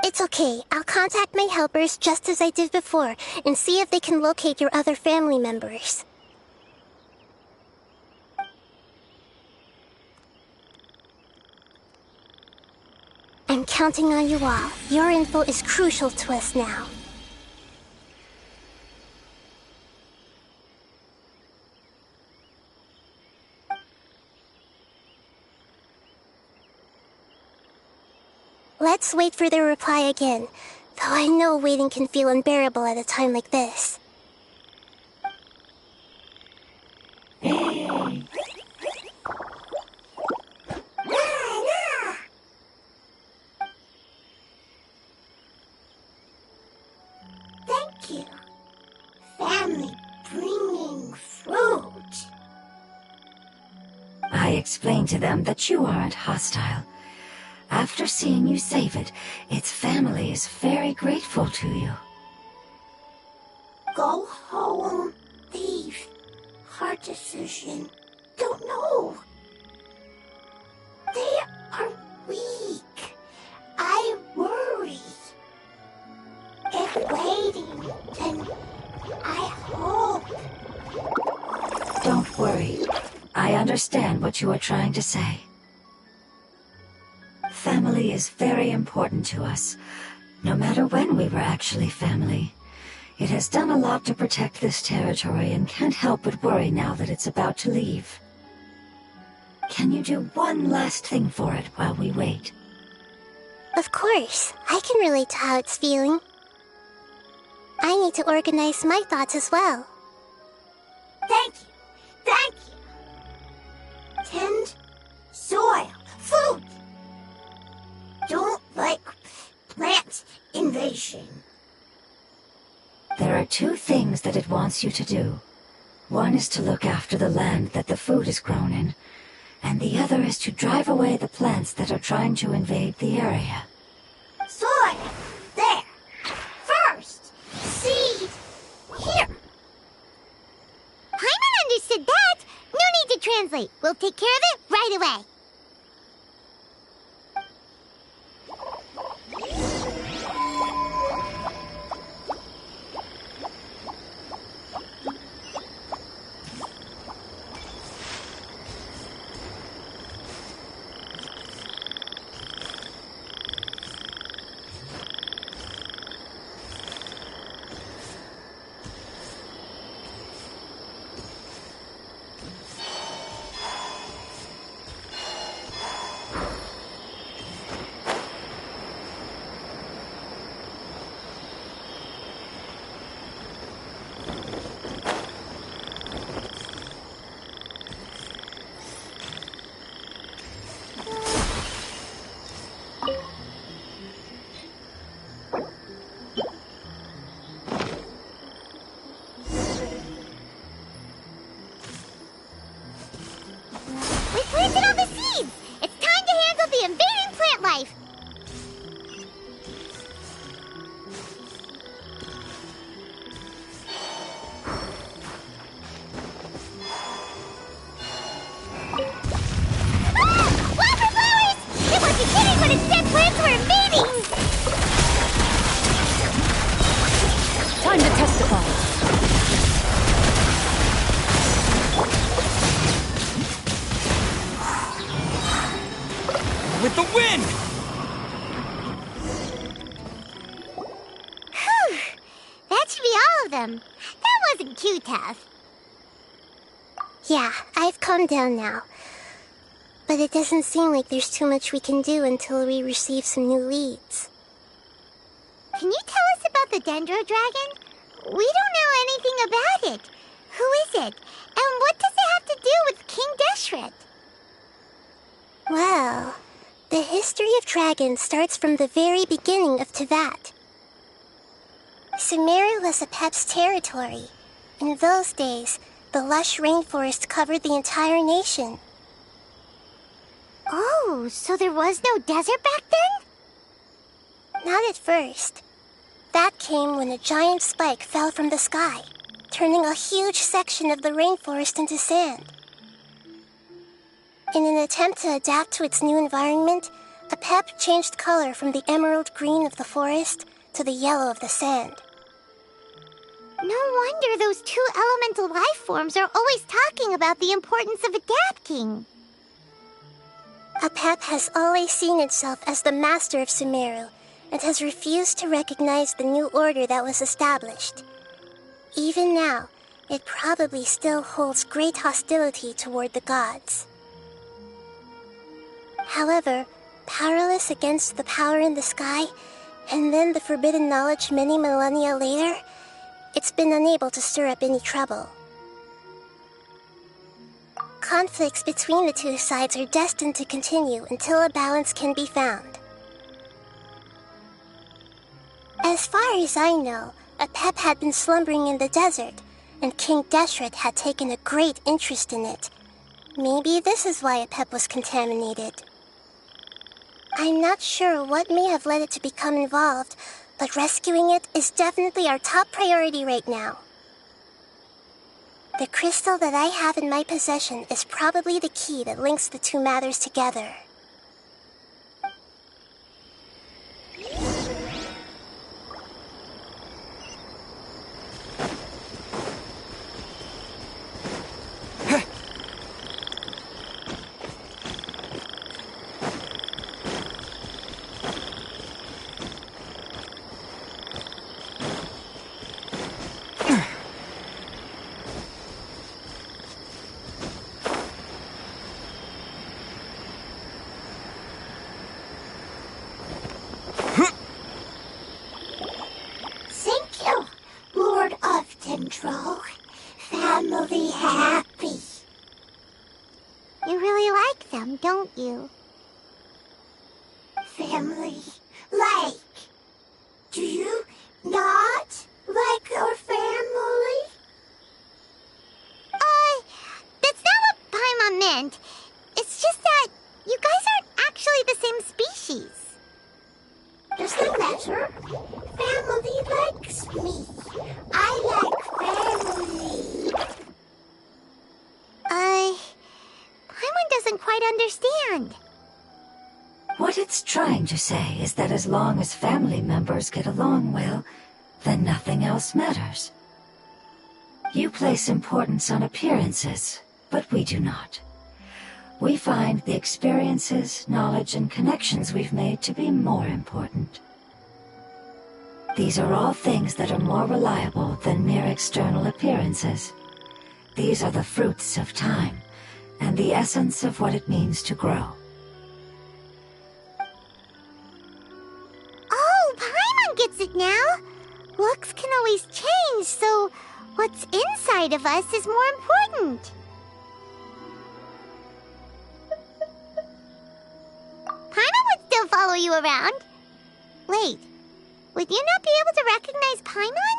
It's okay. I'll contact my helpers just as I did before and see if they can locate your other family members. I'm counting on you all. Your info is crucial to us now. Let's wait for their reply again, though I know waiting can feel unbearable at a time like this. Thank you. Family bringing fruit. I explained to them that you aren't hostile. After seeing you save it, its family is very grateful to you. Go home, leave. Hard decision. Don't know. They are weak. I worry. If waiting, then I hope. Don't worry. I understand what you are trying to say. Family is very important to us, no matter when we were actually family. It has done a lot to protect this territory and can't help but worry now that it's about to leave. Can you do one last thing for it while we wait? Of course, I can relate to how it's feeling. I need to organize my thoughts as well. Thank you. Thank you. Tend soil, food. Don't like plant invasion. There are two things that it wants you to do. One is to look after the land that the food is grown in, and the other is to drive away the plants that are trying to invade the area. Soil. There. First. Seed. Here. Paimon understood that. No need to translate. We'll take care of it right away. Time to testify. With the wind! Whew! That should be all of them. That wasn't too tough. Yeah, I've calmed down now. But it doesn't seem like there's too much we can do until we receive some new leads. Can you tell us about the Dendro Dragon? We don't know anything about it. Who is it? And what does it have to do with King Deshret? Well, the history of dragons starts from the very beginning of Teyvat. Sumeru was Apep's territory. In those days, the lush rainforest covered the entire nation. Oh, so there was no desert back then? Not at first. That came when a giant spike fell from the sky, turning a huge section of the rainforest into sand. In an attempt to adapt to its new environment, Apep changed color from the emerald green of the forest to the yellow of the sand. No wonder those two elemental life forms are always talking about the importance of adapting. Apep has always seen itself as the master of Sumeru, and has refused to recognize the new order that was established. Even now, it probably still holds great hostility toward the gods. However, powerless against the power in the sky, and then the forbidden knowledge many millennia later, it's been unable to stir up any trouble. Conflicts between the two sides are destined to continue until a balance can be found. As far as I know, Apep had been slumbering in the desert, and King Deshret had taken a great interest in it. Maybe this is why Apep was contaminated. I'm not sure what may have led it to become involved, but rescuing it is definitely our top priority right now. The crystal that I have in my possession is probably the key that links the two matters together. Family happy. You really like them, don't you? Family like. Do you not like our family? That's not what Paimon meant. It's just that you guys aren't actually the same species. Doesn't matter. Family likes me. I like family. Paimon doesn't quite understand. What it's trying to say is that as long as family members get along well, then nothing else matters. You place importance on appearances, but we do not. We find the experiences, knowledge, and connections we've made to be more important. These are all things that are more reliable than mere external appearances. These are the fruits of time, and the essence of what it means to grow. Oh, Paimon gets it now! Looks can always change, so what's inside of us is more important. Paimon would still follow you around. Wait, would you not be able to recognize Paimon?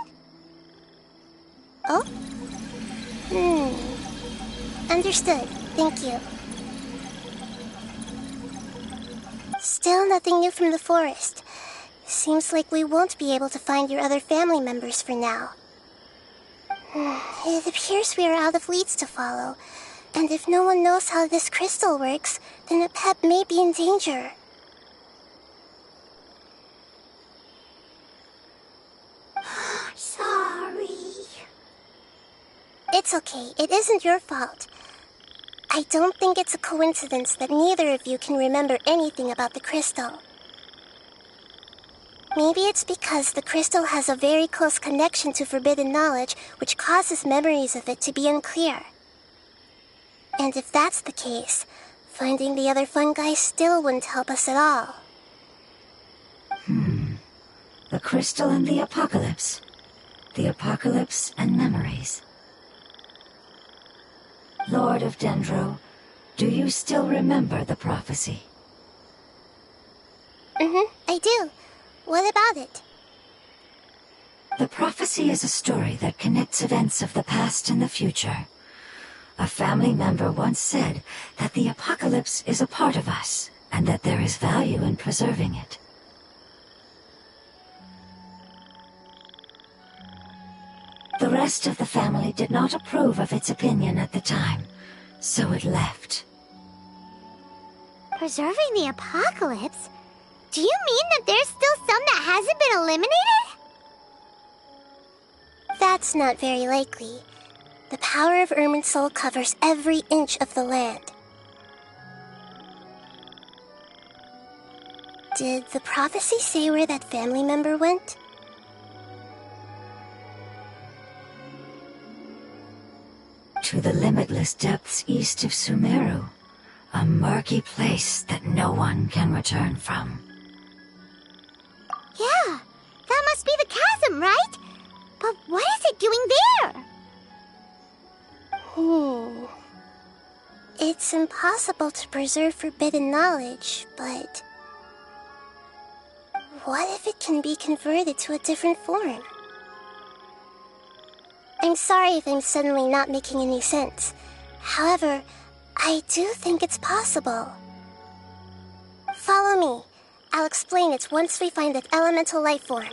Oh? Understood. Thank you. Still nothing new from the forest. Seems like we won't be able to find your other family members for now. It appears we are out of leads to follow, and if no one knows how this crystal works, then Apep may be in danger. Sorry. It's okay. It isn't your fault. I don't think it's a coincidence that neither of you can remember anything about the crystal. Maybe it's because the crystal has a very close connection to forbidden knowledge, which causes memories of it to be unclear. And if that's the case, finding the other fungi still wouldn't help us at all. The crystal and the apocalypse. The apocalypse and memories. Lord of Dendro, do you still remember the prophecy? I do. What about it? The prophecy is a story that connects events of the past and the future. A family member once said that the apocalypse is a part of us, and that there is value in preserving it. The rest of the family did not approve of its opinion at the time, so it left. Preserving the apocalypse? Do you mean that there's still some that hasn't been eliminated? That's not very likely. The power of Irminsul covers every inch of the land. Did the prophecy say where that family member went? To the limitless depths east of Sumeru, a murky place that no one can return from. Yeah, that must be the chasm, right? But what is it doing there? It's impossible to preserve forbidden knowledge, but... what if it can be converted to a different form? I'm sorry if I'm suddenly not making any sense. However, I do think it's possible. Follow me. I'll explain it once we find that elemental life form.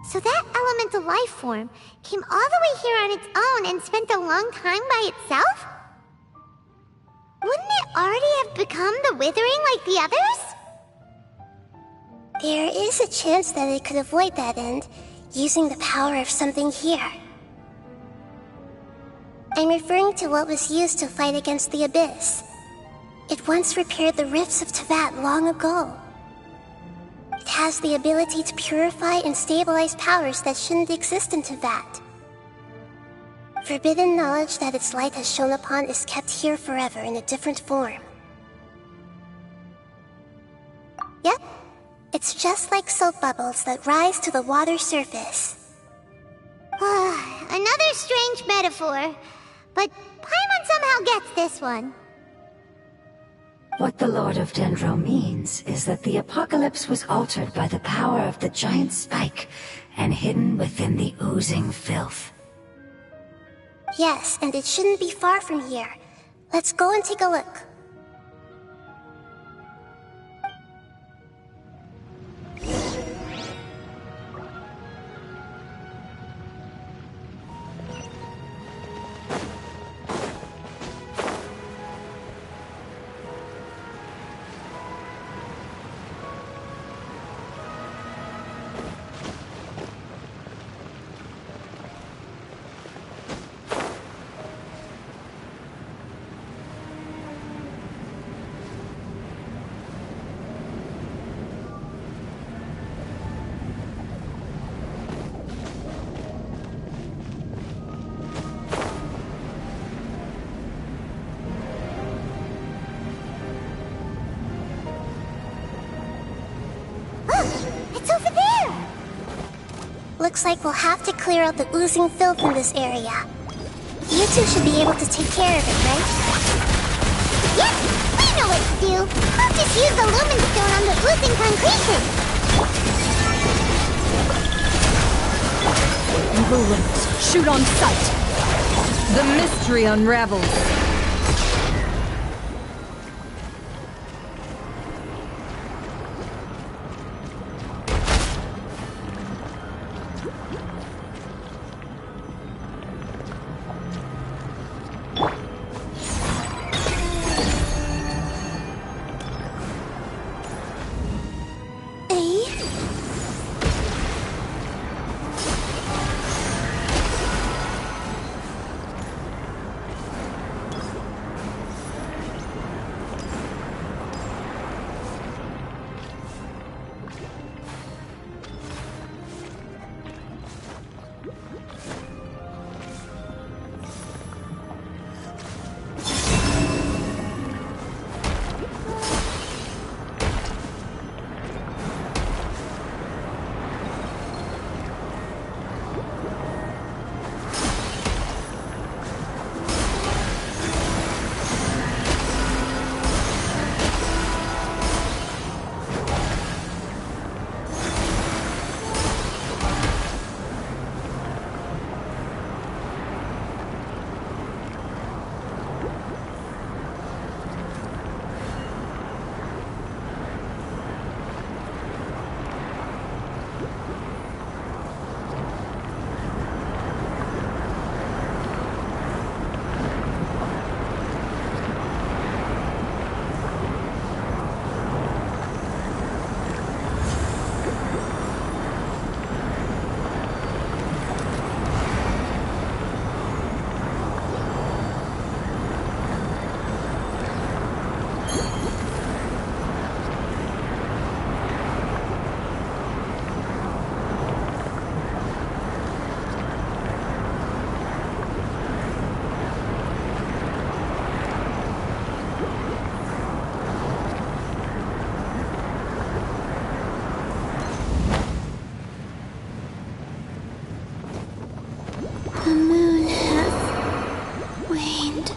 So that elemental life form came all the way here on its own and spent a long time by itself? Wouldn't it already have become the Withering like the others? There is a chance that it could avoid that end, using the power of something here. I'm referring to what was used to fight against the Abyss. It once repaired the rifts of Teyvat long ago. It has the ability to purify and stabilize powers that shouldn't exist in Teyvat. Forbidden knowledge that its light has shone upon is kept here forever in a different form. Yep, it's just like soap bubbles that rise to the water's surface. Another strange metaphor, but Paimon somehow gets this one. What the Lord of Dendro means is that the apocalypse was altered by the power of the giant spike and hidden within the oozing filth. Yes, and it shouldn't be far from here. Let's go and take a look. Looks like we'll have to clear out the oozing filth in this area. You two should be able to take care of it, right? Yes, we know what to do. We'll just use the lumen stone on the oozing concretion. Evil linked. Shoot on sight. The mystery unravels. The moon has waned.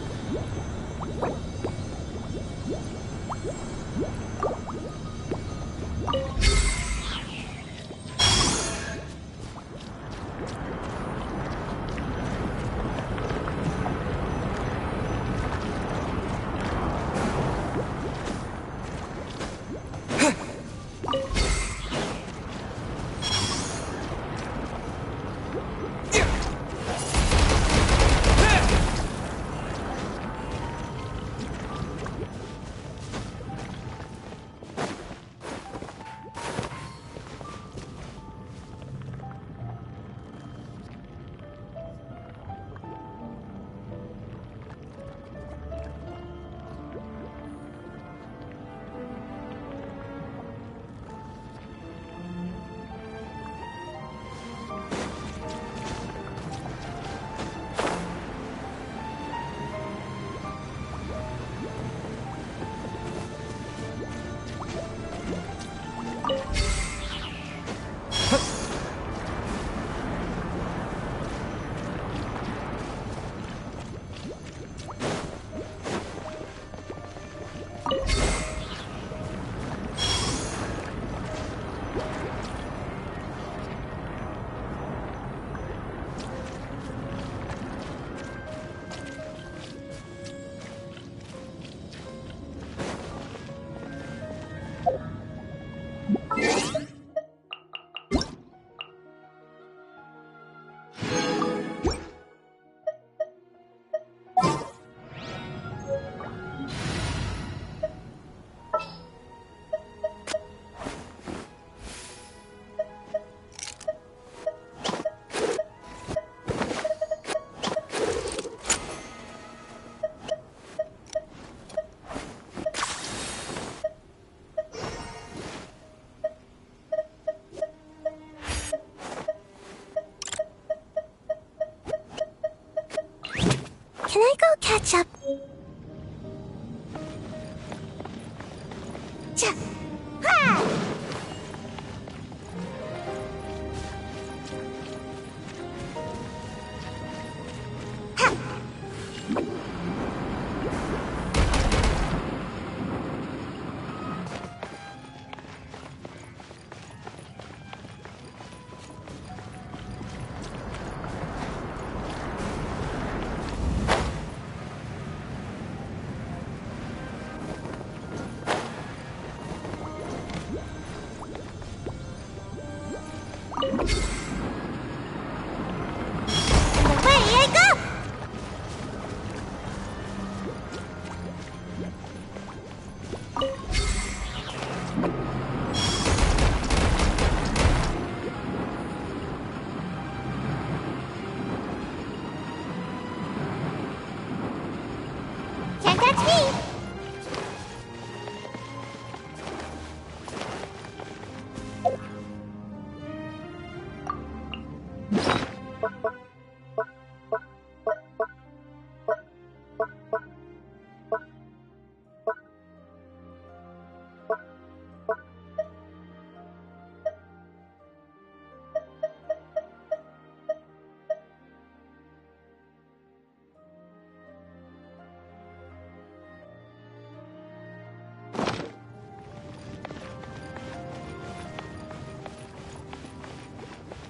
Can I go catch up?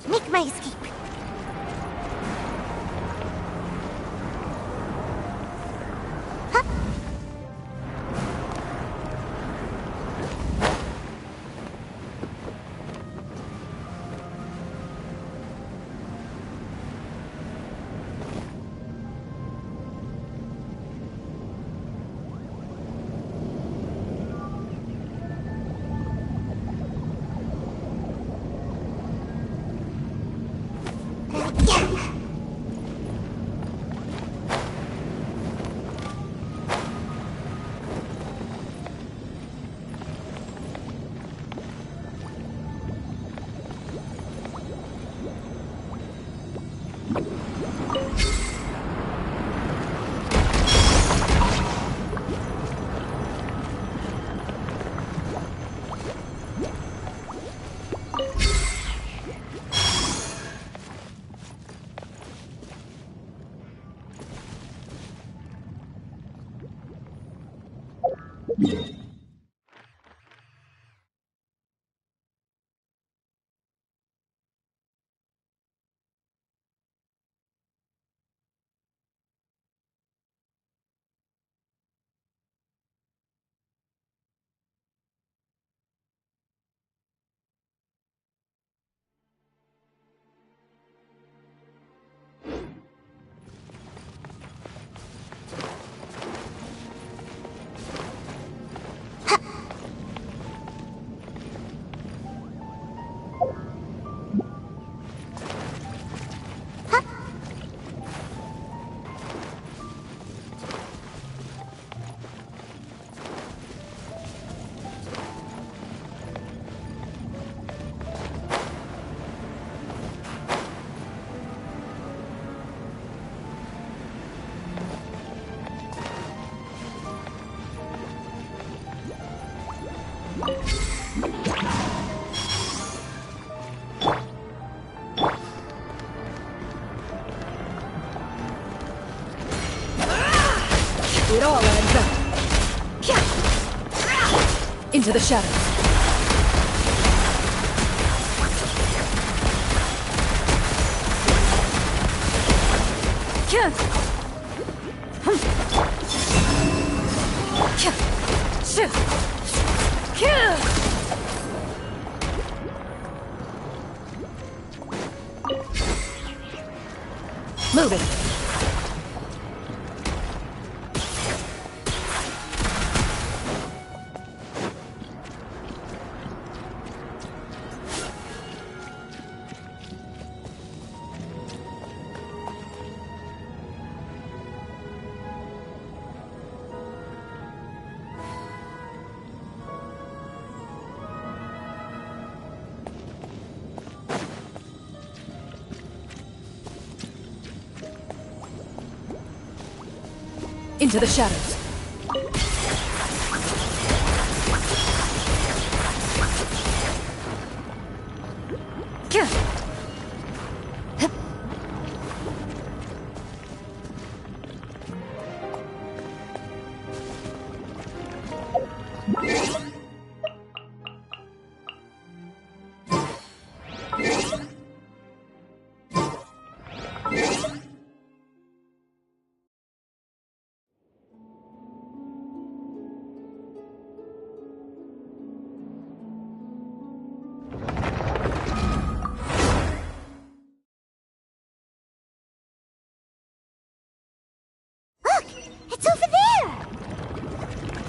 Make my escape. It all adds up. Into the shadows. Move it. Into the shadows.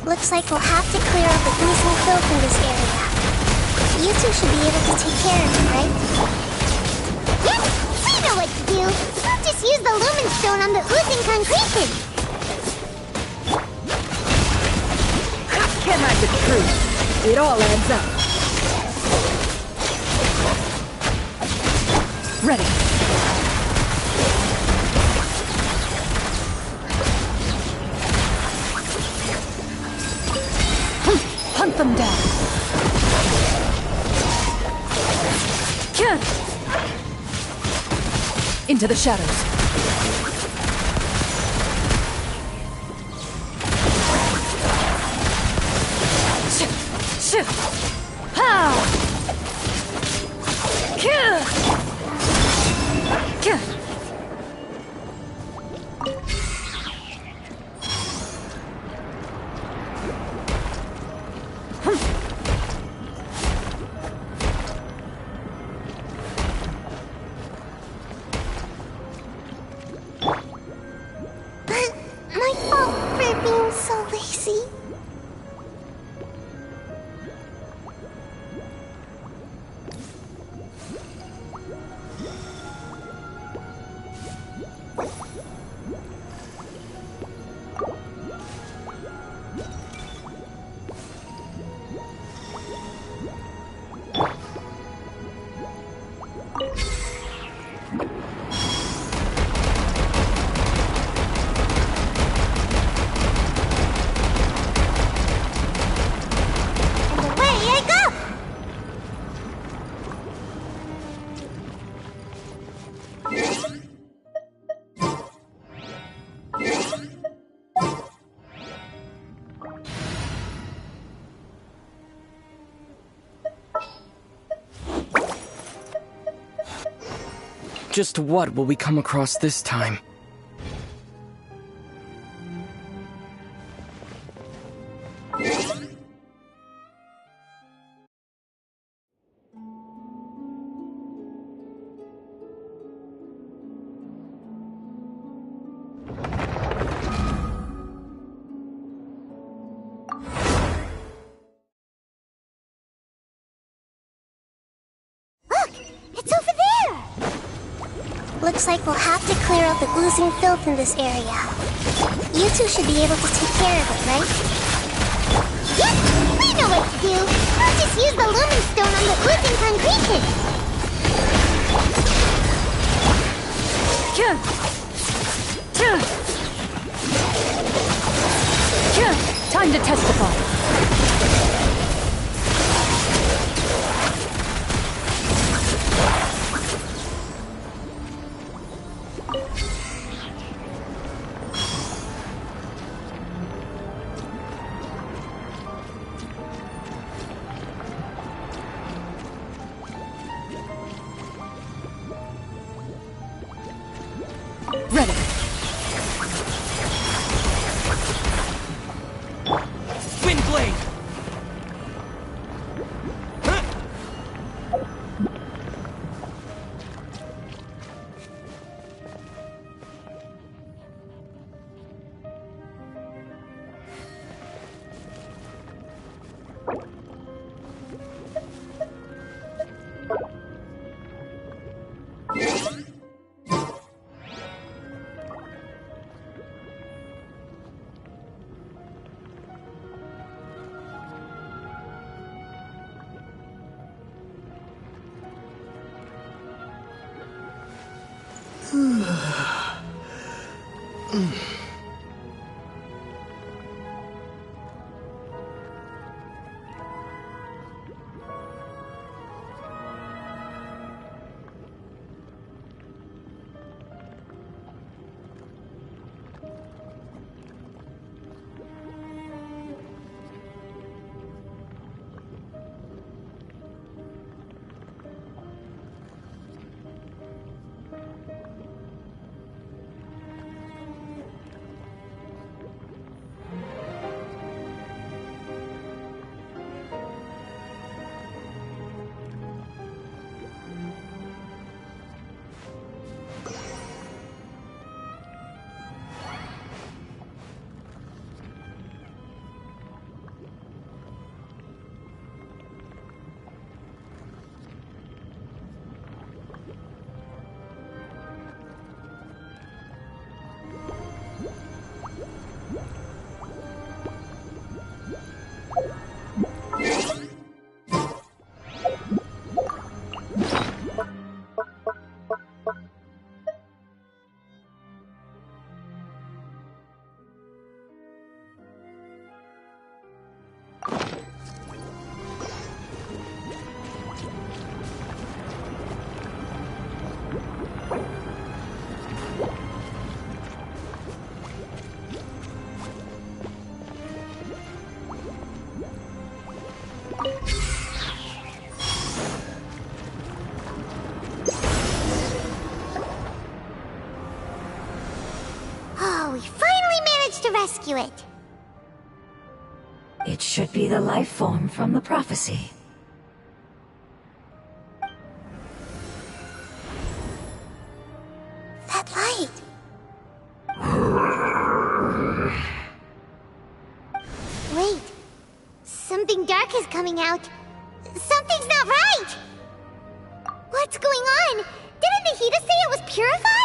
Looks like we'll have to clear up the ooze and filth in this area. You two should be able to take care of it, right? Yes! We know what to do! We'll just use the lumen stone on the oozing concretion! Can't hide the truth. It all adds up. Ready. Into the shadows. My fault for being so lazy. Just what will we come across this time? It's over there! Looks like we'll have to clear out the oozing filth in this area. You two should be able to take care of it, right? Yep, we know what to do. I'll just use the lumen stone on the oozing concretion. Time to testify. Ready. Wind blade! we finally managed to rescue it. It should be the life form from the prophecy. That light. Wait. Something dark is coming out. Something's not right! What's going on? Didn't Nahida say it was purified?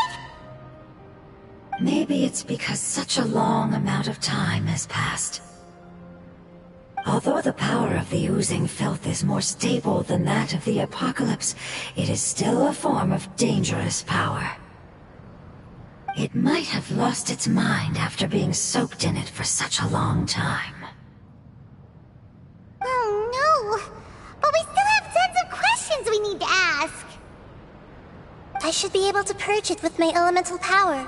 Maybe it's because such a long amount of time has passed. Although the power of the oozing filth is more stable than that of the apocalypse, it is still a form of dangerous power. It might have lost its mind after being soaked in it for such a long time. Oh no! But we still have tons of questions we need to ask! I should be able to purge it with my elemental power.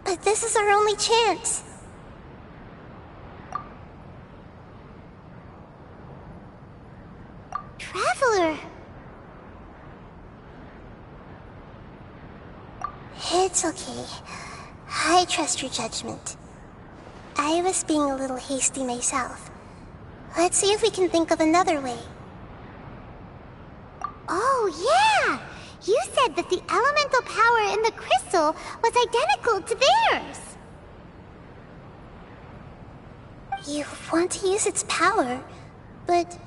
But this is our only chance. Traveler! It's okay. I trust your judgment. I was being a little hasty myself. Let's see if we can think of another way. Oh yeah! You said that the elemental power in the crystal was identical to theirs! You want to use its power, but...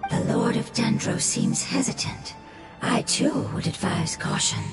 The Lord of Dendro seems hesitant. I too would advise caution.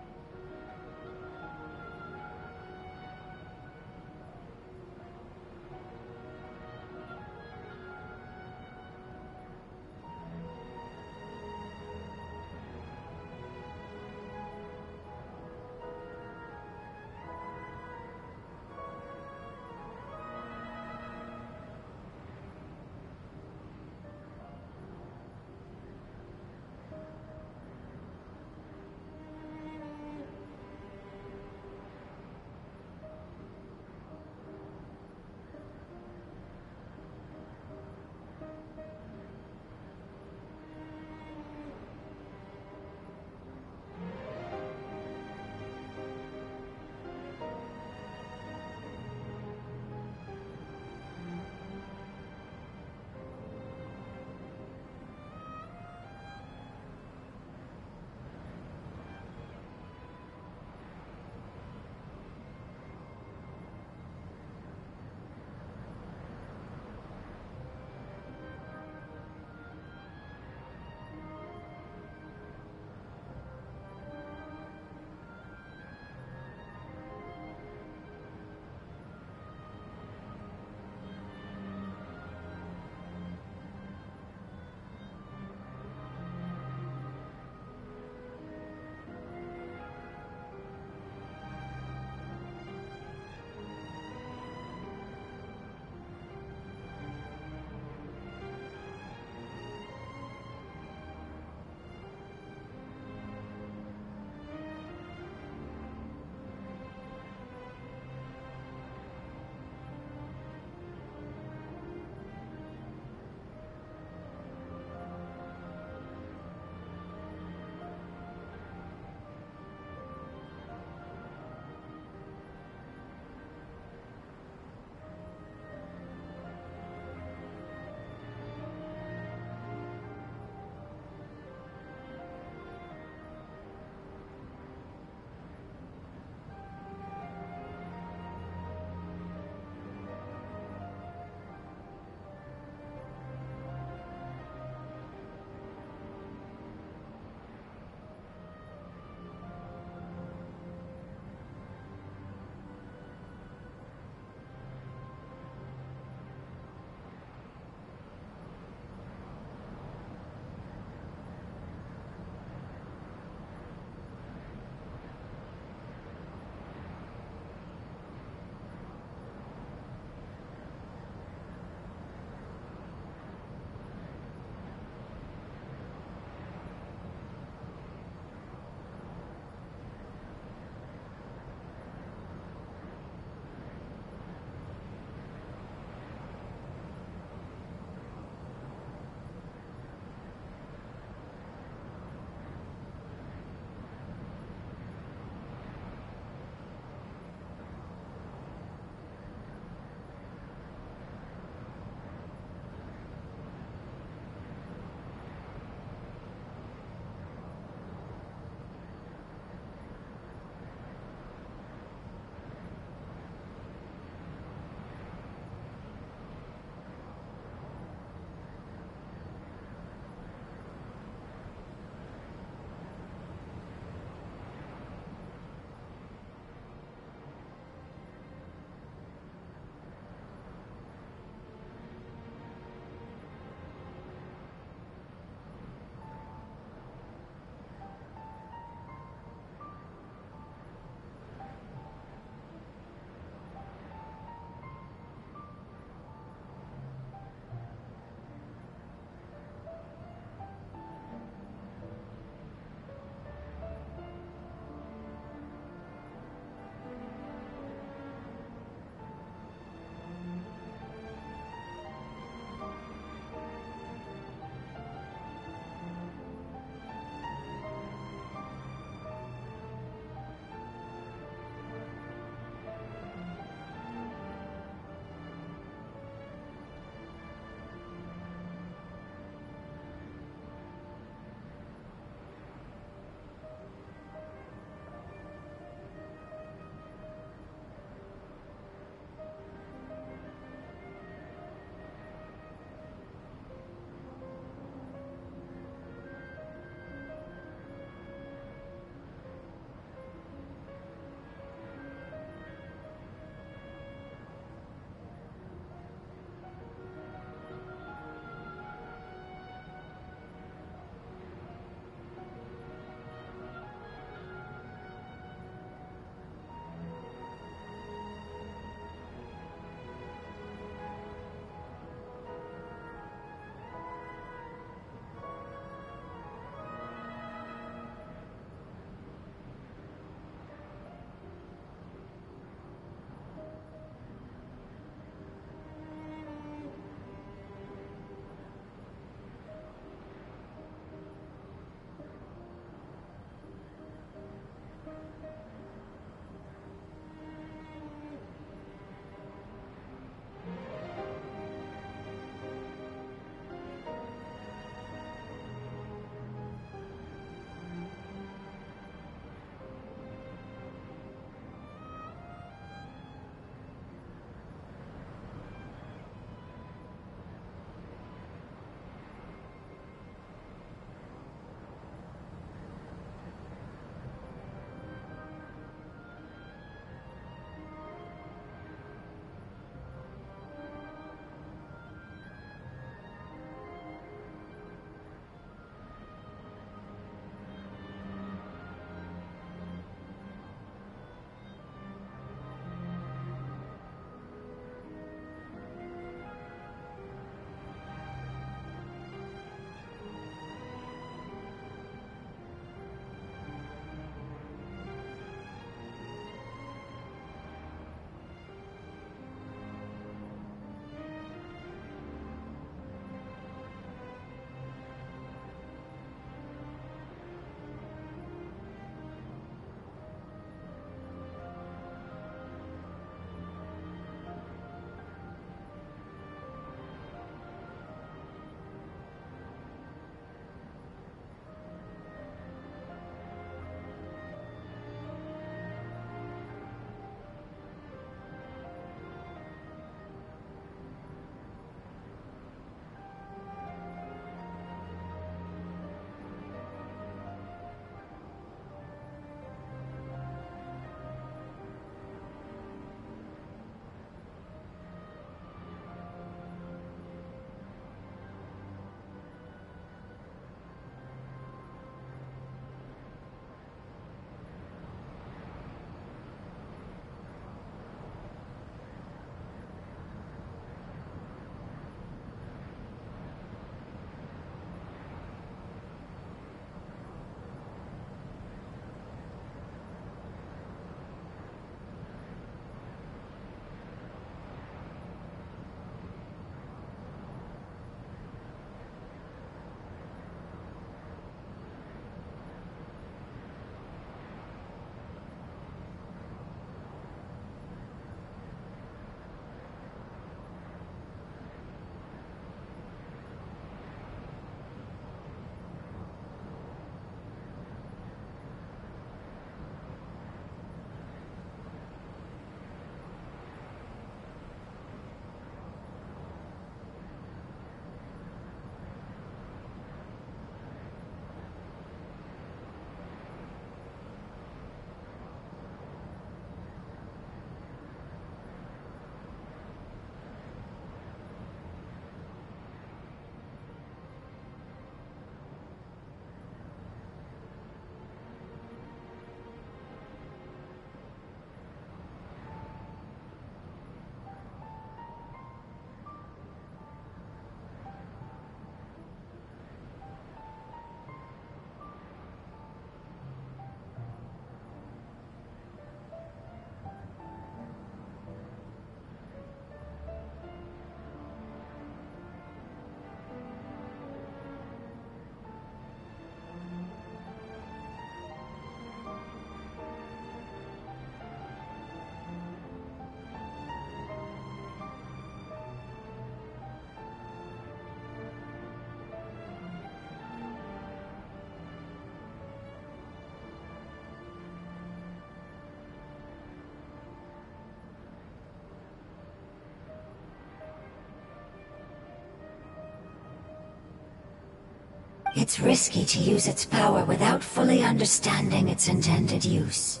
It's risky to use its power without fully understanding its intended use.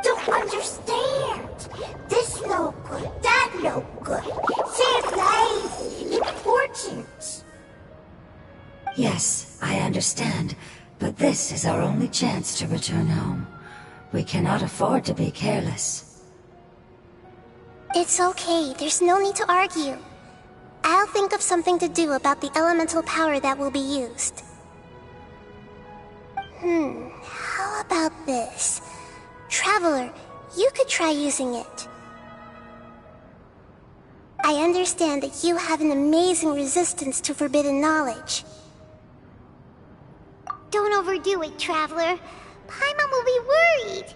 Don't understand. This no good, that no good. Save lives. Important. Yes, I understand, but this is our only chance to return home. We cannot afford to be careless. It's okay, there's no need to argue. I'll think of something to do about the elemental power that will be used. How about this? Traveler, you could try using it. I understand that you have an amazing resistance to forbidden knowledge. Don't overdo it, Traveler. Paimon will be worried.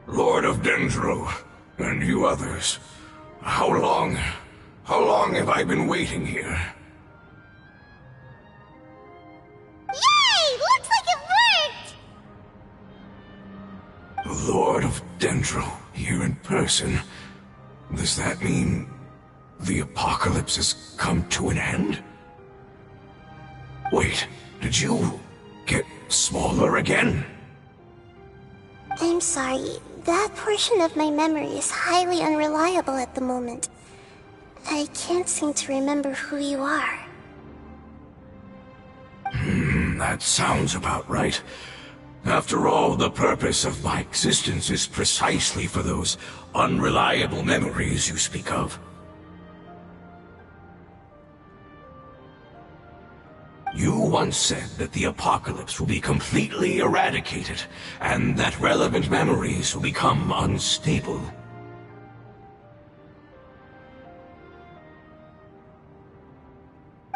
Lord of Dendro, and you others, how long have I been waiting here? Yay! Looks like it worked! The Lord of Dendro, here in person. Does that mean the apocalypse has come to an end? Wait, did you get smaller again? I'm sorry, that portion of my memory is highly unreliable at the moment. I can't seem to remember who you are. That sounds about right. After all, the purpose of my existence is precisely for those unreliable memories you speak of. You once said that the apocalypse will be completely eradicated, and that relevant memories will become unstable.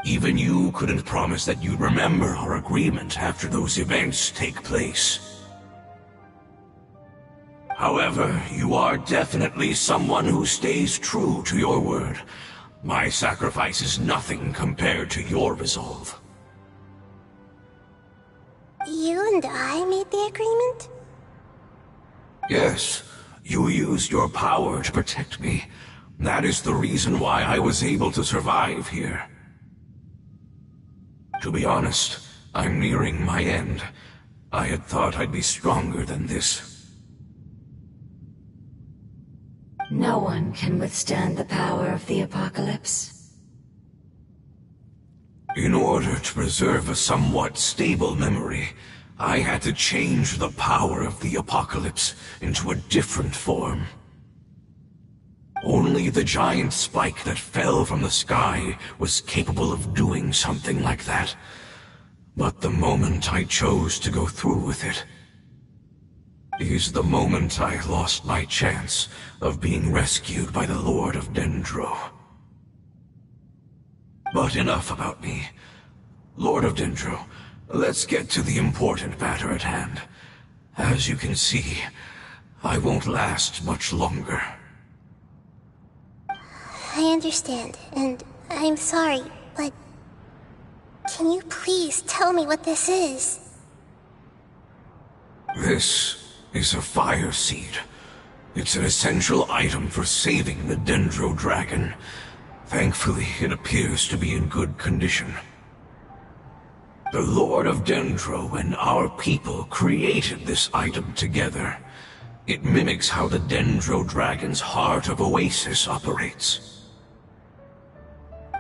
Even you couldn't promise that you'd remember our agreement after those events take place. However, you are definitely someone who stays true to your word. My sacrifice is nothing compared to your resolve. You and I made the agreement? Yes, you used your power to protect me. That is the reason why I was able to survive here. To be honest, I'm nearing my end. I had thought I'd be stronger than this. No one can withstand the power of the apocalypse. In order to preserve a somewhat stable memory, I had to change the power of the apocalypse into a different form. Only the giant spike that fell from the sky was capable of doing something like that. But the moment I chose to go through with it is the moment I lost my chance of being rescued by the Lord of Dendro. But enough about me. Lord of Dendro, let's get to the important matter at hand. As you can see, I won't last much longer. I understand, and I'm sorry, but can you please tell me what this is? This is a fire seed. It's an essential item for saving the Dendro Dragon. Thankfully, it appears to be in good condition. The Lord of Dendro and our people created this item together. It mimics how the Dendro Dragon's Heart of Oasis operates.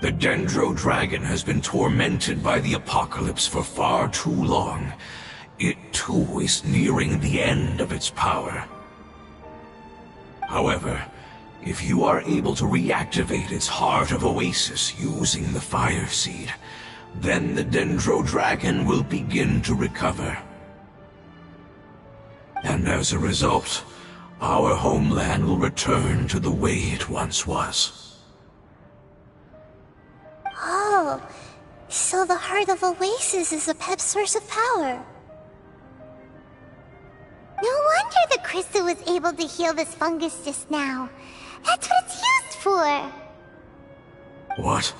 The Dendro Dragon has been tormented by the apocalypse for far too long. It too is nearing the end of its power. However, if you are able to reactivate its Heart of Oasis using the Fire Seed, then the Dendro Dragon will begin to recover. And as a result, our homeland will return to the way it once was. Oh, so the Heart of Oasis is a pep source of power. No wonder the crystal was able to heal this fungus just now. That's what it's used for. What?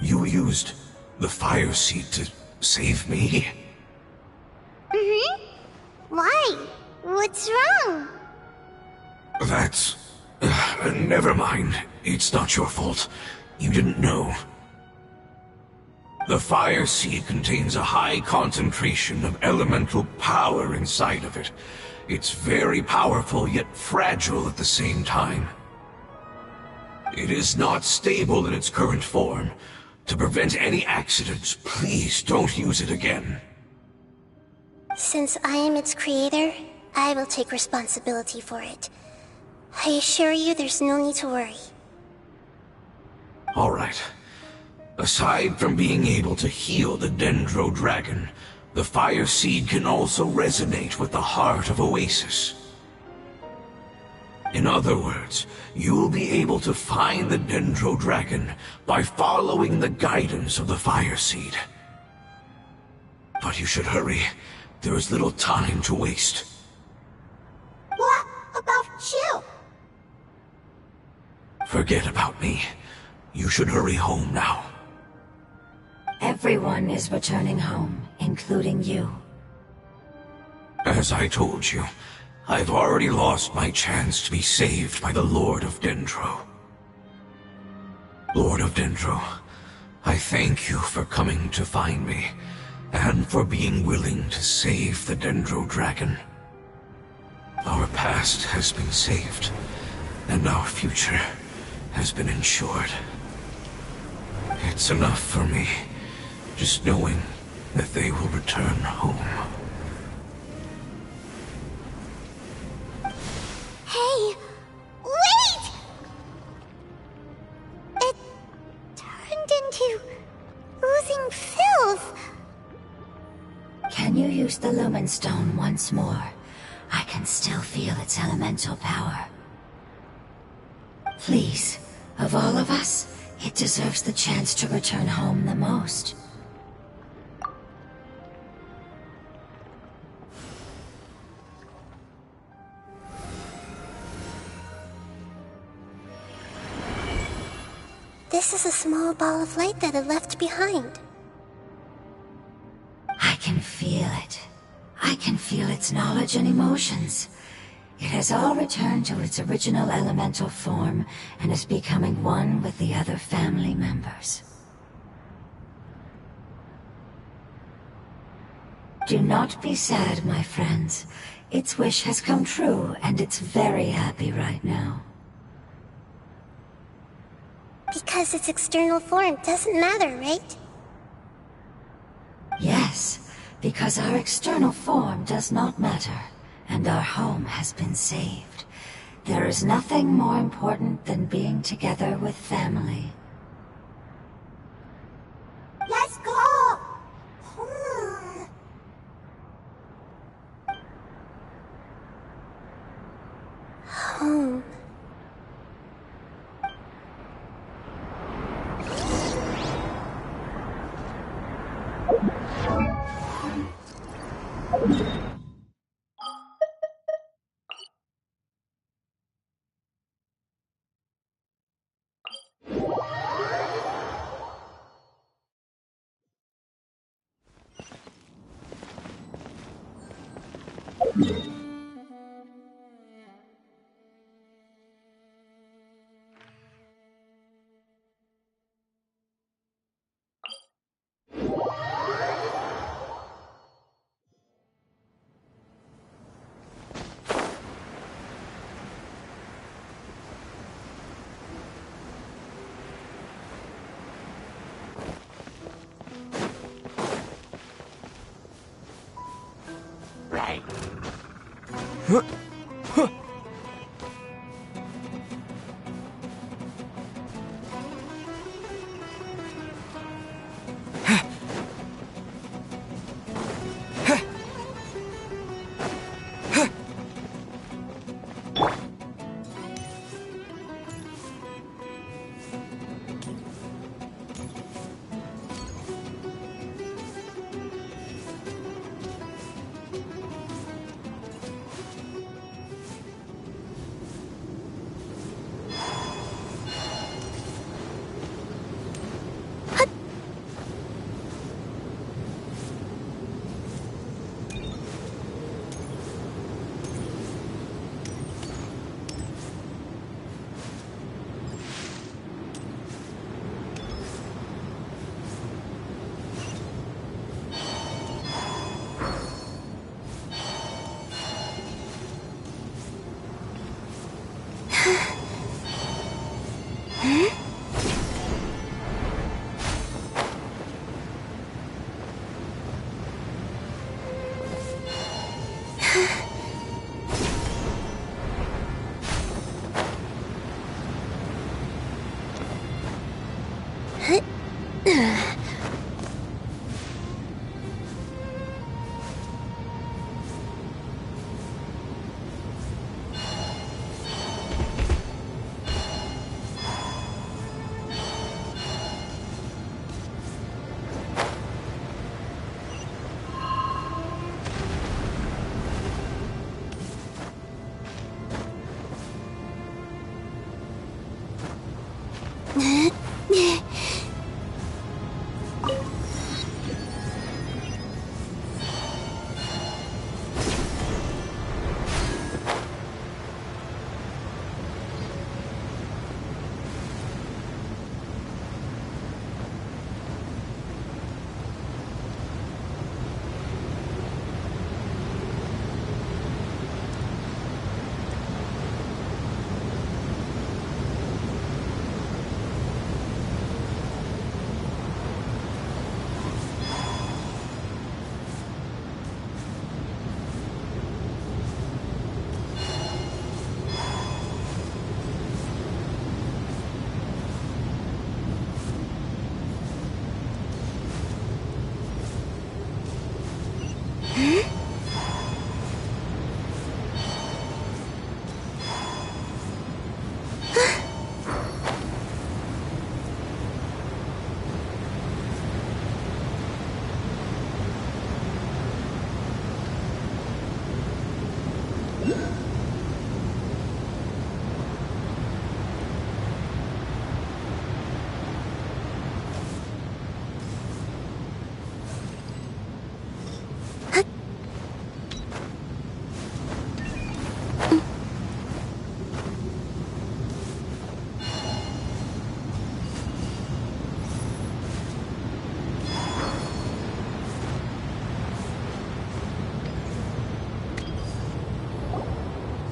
You used the fire seed to save me? Mm-hmm. Why? What's wrong? That's... never mind. It's not your fault. You didn't know. The fire seed contains a high concentration of elemental power inside of it. It's very powerful, yet fragile at the same time. It is not stable in its current form. To prevent any accidents, please don't use it again. Since I am its creator, I will take responsibility for it. I assure you there's no need to worry. Alright. Aside from being able to heal the Dendro Dragon, the fire seed can also resonate with the heart of Oasis. In other words, you'll be able to find the Dendro Dragon by following the guidance of the fire seed. But you should hurry. There is little time to waste. What about you? Forget about me. You should hurry home now. Everyone is returning home, including you. As I told you, I've already lost my chance to be saved by the Lord of Dendro. Lord of Dendro, I thank you for coming to find me, and for being willing to save the Dendro Dragon. Our past has been saved, and our future has been ensured. It's enough for me, just knowing that they will return home. Hey, wait! It turned into oozing filth. Can you use the Lumen Stone once more? I can still feel its elemental power. Please, of all of us, it deserves the chance to return home the most. This is a small ball of light that it left behind. I can feel it. I can feel its knowledge and emotions. It has all returned to its original elemental form and is becoming one with the other family members. Do not be sad, my friends. Its wish has come true, and it's very happy right now. Because its external form doesn't matter, right? Yes, because our external form does not matter, and our home has been saved. There is nothing more important than being together with family. Let's go! Home.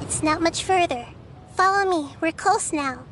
It's not much further. Follow me, we're close now.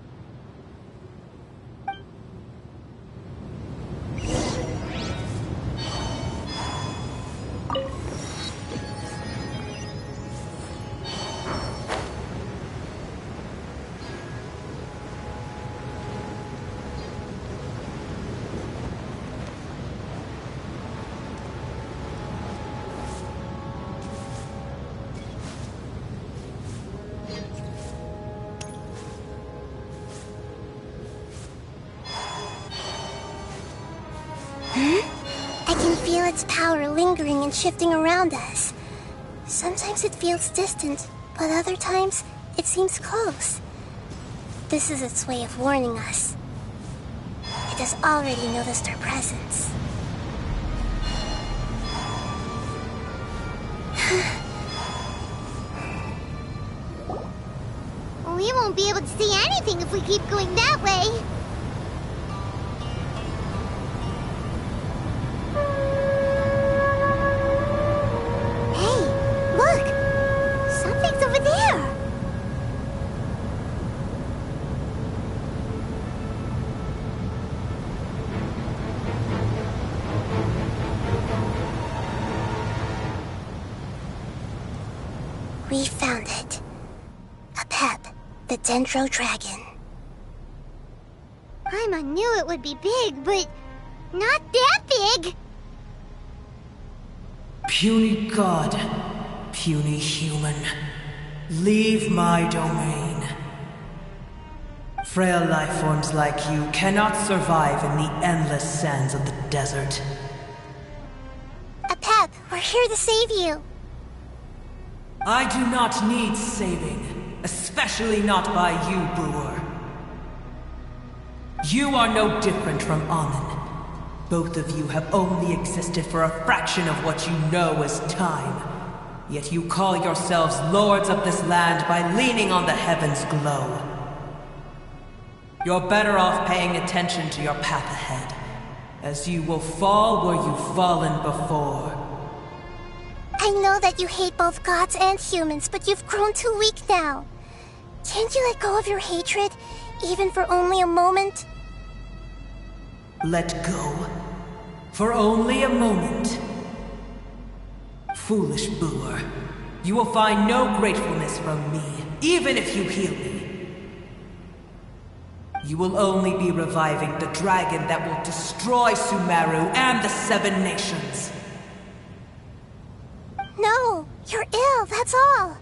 I can feel its power lingering and shifting around us. Sometimes it feels distant, but other times it seems close. This is its way of warning us. It has already noticed our presence. We won't be able to see anything if we keep going that way. We found it. A pep, the Dendro Dragon. Paimon knew it would be big, but not that big! Puny god, puny human, leave my domain. Frail life forms like you cannot survive in the endless sands of the desert. A pep, we're here to save you. I do not need saving, especially not by you, Brewer. You are no different from Amun. Both of you have only existed for a fraction of what you know as time. Yet you call yourselves lords of this land by leaning on the heavens' glow. You're better off paying attention to your path ahead, as you will fall where you've fallen before. I know that you hate both gods and humans, but you've grown too weak now. Can't you let go of your hatred? Even for only a moment? Let go. For only a moment. Foolish boor. You will find no gratefulness from me, even if you heal me. You will only be reviving the dragon that will destroy Sumeru and the Seven Nations. No, you're ill, that's all.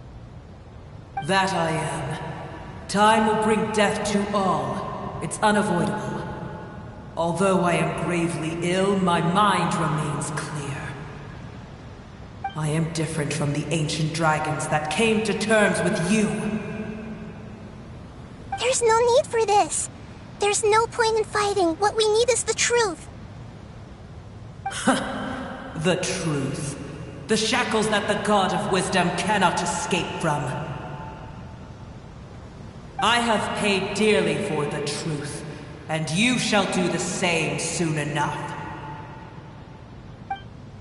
That I am. Time will bring death to all. It's unavoidable. Although I am gravely ill, my mind remains clear. I am different from the ancient dragons that came to terms with you. There's no need for this. There's no point in fighting. What we need is the truth. The truth. The shackles that the God of Wisdom cannot escape from. I have paid dearly for the truth, and you shall do the same soon enough.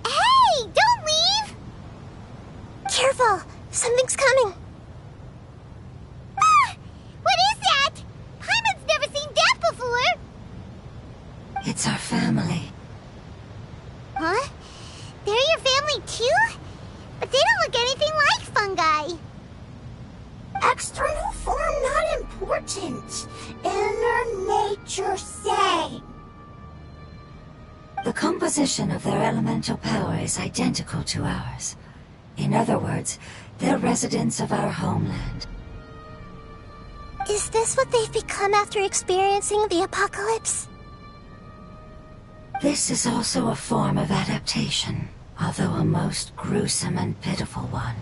Hey, don't leave! Careful, something's coming. Ah! What is that? Paimon's never seen death before! It's our family. Huh? They're your family too? But they don't look anything like fungi. External form not important. Inner nature same. The composition of their elemental power is identical to ours. In other words, they're residents of our homeland. Is this what they've become after experiencing the apocalypse? This is also a form of adaptation, although a most gruesome and pitiful one.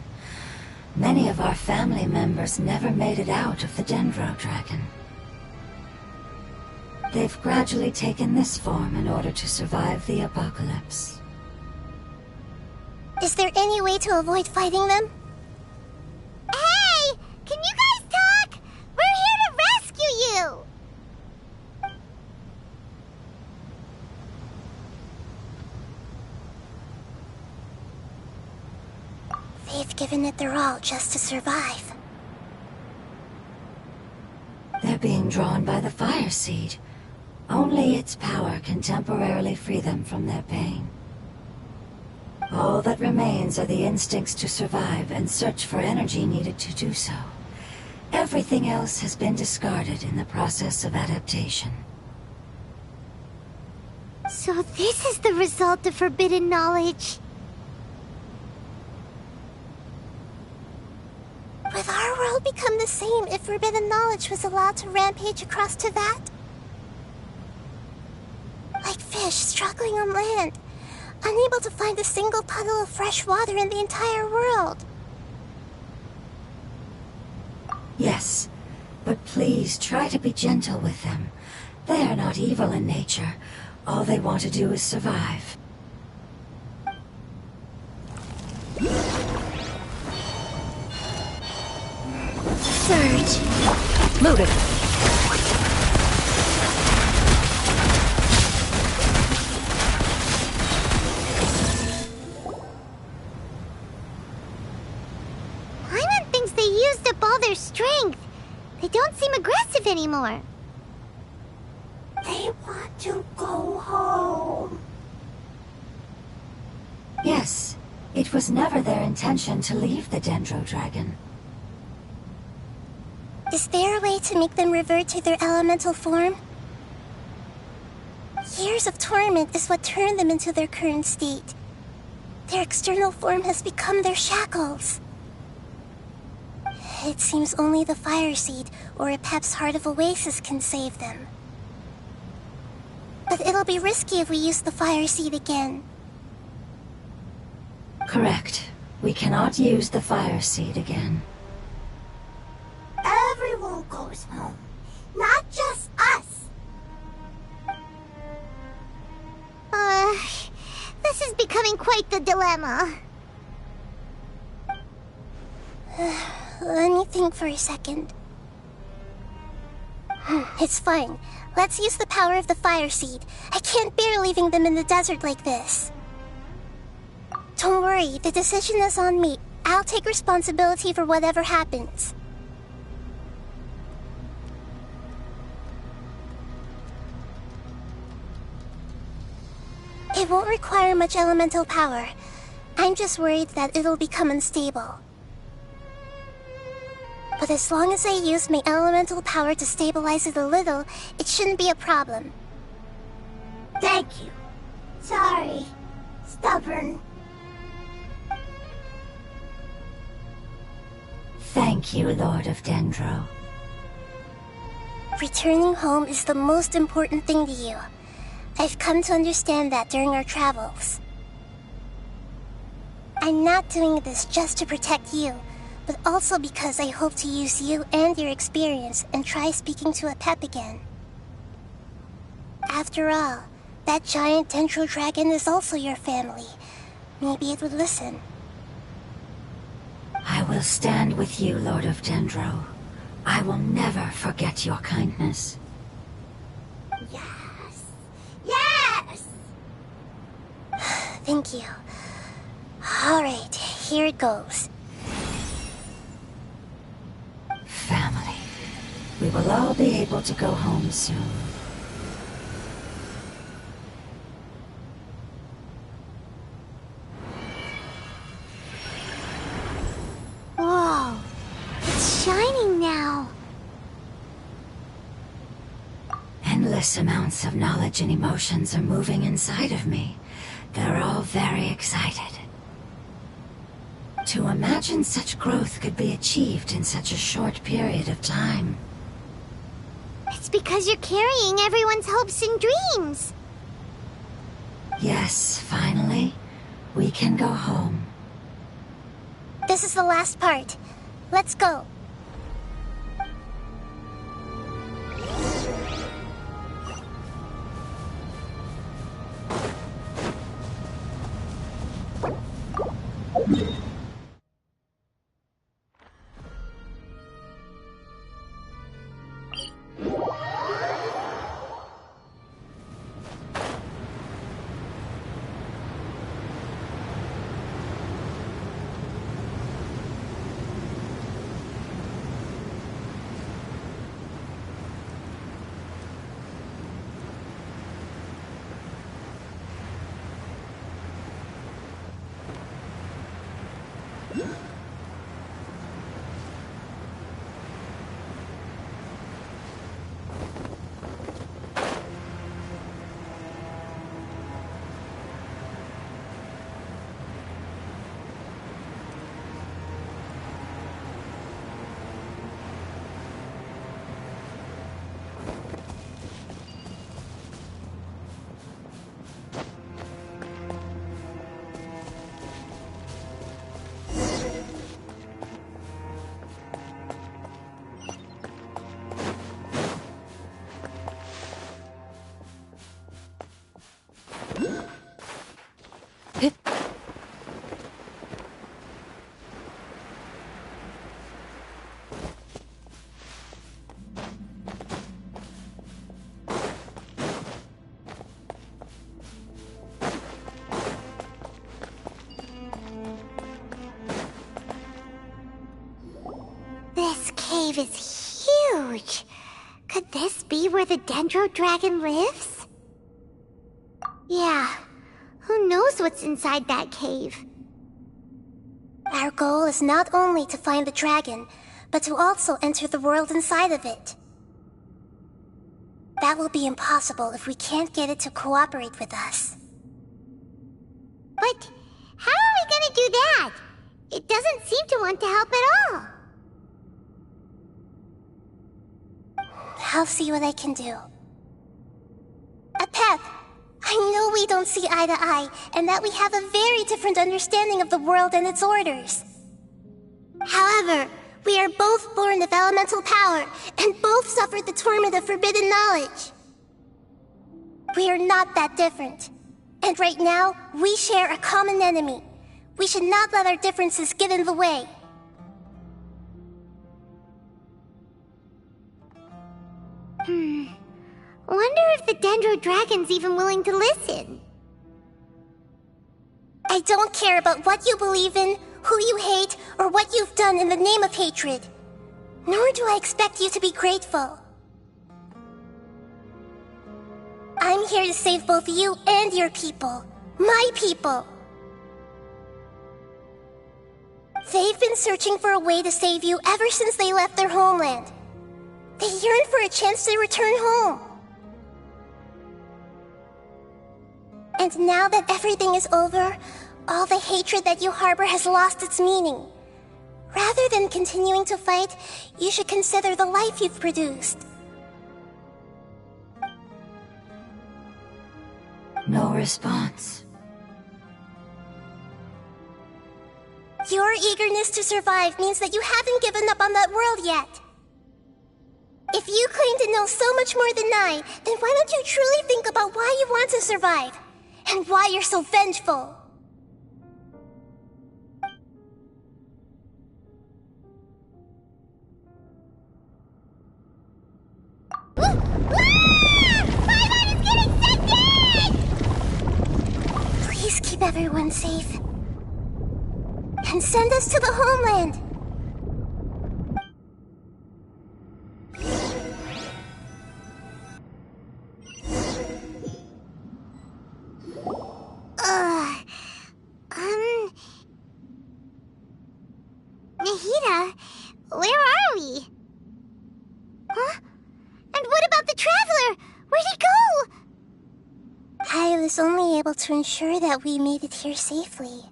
Many of our family members never made it out of the Dendro Dragon. They've gradually taken this form in order to survive the apocalypse. Is there any way to avoid fighting them? Hey! Can you guys talk? We're here to rescue you! They've given it their all just to survive. They're being drawn by the fire seed. Only its power can temporarily free them from their pain. All that remains are the instincts to survive and search for energy needed to do so. Everything else has been discarded in the process of adaptation. So this is the result of forbidden knowledge. Would our world become the same if forbidden knowledge was allowed to rampage across to that? Like fish struggling on land, unable to find a single puddle of fresh water in the entire world. Yes, but please try to be gentle with them. They are not evil in nature. All they want to do is survive. Surge. Loaded. Paimon thinks they used up all their strength. They don't seem aggressive anymore. They want to go home. Yes, it was never their intention to leave the Dendro Dragon. Is there a way to make them revert to their elemental form? Years of torment is what turned them into their current state. Their external form has become their shackles. It seems only the fire seed or Epep's Heart of Oasis can save them. But it'll be risky if we use the fire seed again. Correct. We cannot use the fire seed again. Everyone goes home, not just us. This is becoming quite the dilemma. Let me think for a second. It's fine. Let's use the power of the fire seed. I can't bear leaving them in the desert like this. Don't worry, the decision is on me. I'll take responsibility for whatever happens. I won't require much elemental power. I'm just worried that it'll become unstable. But as long as I use my elemental power to stabilize it a little, it shouldn't be a problem. Thank you. Sorry. Stubborn. Thank you, Lord of Dendro. Returning home is the most important thing to you. I've come to understand that during our travels. I'm not doing this just to protect you, but also because I hope to use you and your experience and try speaking to a pep again. After all, that giant dendro dragon is also your family. Maybe it would listen. I will stand with you, Lord of Dendro. I will never forget your kindness. Yes! Yes! Thank you. Alright, here it goes. Family. We will all be able to go home soon. Whoa! It's shining now. Endless amounts of knowledge and emotions are moving inside of me. They're all very excited. To imagine such growth could be achieved in such a short period of time. It's because you're carrying everyone's hopes and dreams. Yes, finally, we can go home. This is the last part. Let's go. This cave is huge. Could this be where the dendro dragon lives? Yeah, who knows what's inside that cave? Our goal is not only to find the dragon, but to also enter the world inside of it. That will be impossible if we can't get it to cooperate with us. But how are we gonna do that? It doesn't seem to want to help at all. I'll see what I can do. Apep, I know we don't see eye to eye, and that we have a very different understanding of the world and its orders. However, we are both born of elemental power, and both suffered the torment of forbidden knowledge. We are not that different. And right now, we share a common enemy. We should not let our differences get in the way. Wonder if the dendro dragon's even willing to listen. I don't care about what you believe in, who you hate, or what you've done in the name of hatred. Nor do I expect you to be grateful. I'm here to save both you and your people. My people. They've been searching for a way to save you ever since they left their homeland. They yearn for a chance to return home. And now that everything is over, all the hatred that you harbor has lost its meaning. Rather than continuing to fight, you should consider the life you've produced. No response. Your eagerness to survive means that you haven't given up on that world yet. If you claim to know so much more than I, then why don't you truly think about why you want to survive? And why you're so vengeful? Please keep everyone safe. And send us to the homeland. Nahida, where are we? Huh? And what about the Traveler? Where'd he go? I was only able to ensure that we made it here safely.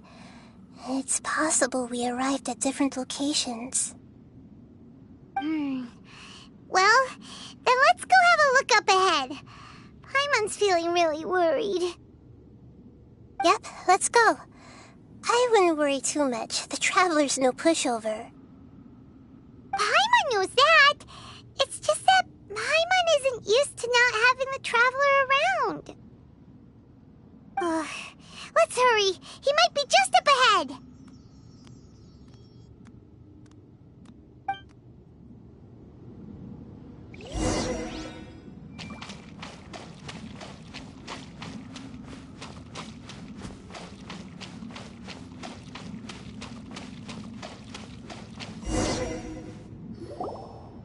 It's possible we arrived at different locations. Well, then let's go have a look up ahead. Paimon's feeling really worried. Yep, let's go. I wouldn't worry too much. The Traveler's no pushover. Paimon knows that. It's just that Paimon isn't used to not having the Traveler around. Let's hurry. He might be just up ahead.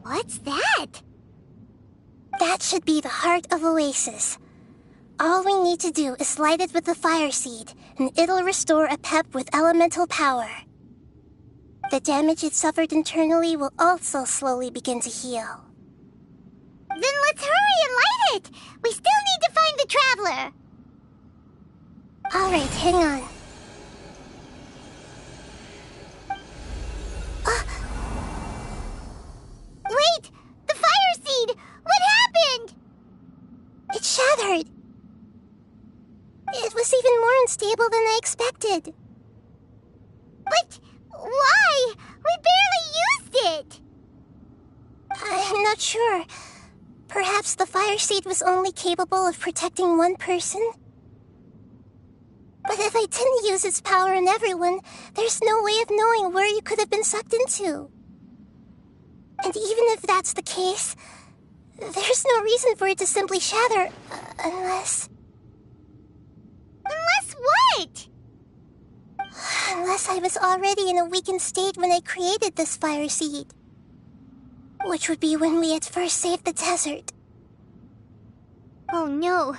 What's that? That should be the heart of Oasis. All we need to do is light it with the fire seed, and it'll restore a pep with elemental power. The damage it suffered internally will also slowly begin to heal. Then let's hurry and light it! We still need to find the Traveler! Alright, hang on. Wait! The fire seed! What happened? It shattered. It was even more unstable than I expected. But why? We barely used it! I'm not sure. Perhaps the fire seed was only capable of protecting one person? But if I didn't use its power on everyone, there's no way of knowing where you could have been sucked into. And even if that's the case, there's no reason for it to simply shatter, unless... Unless what? Unless I was already in a weakened state when I created this fire seed. Which would be when we had first saved the desert. Oh no.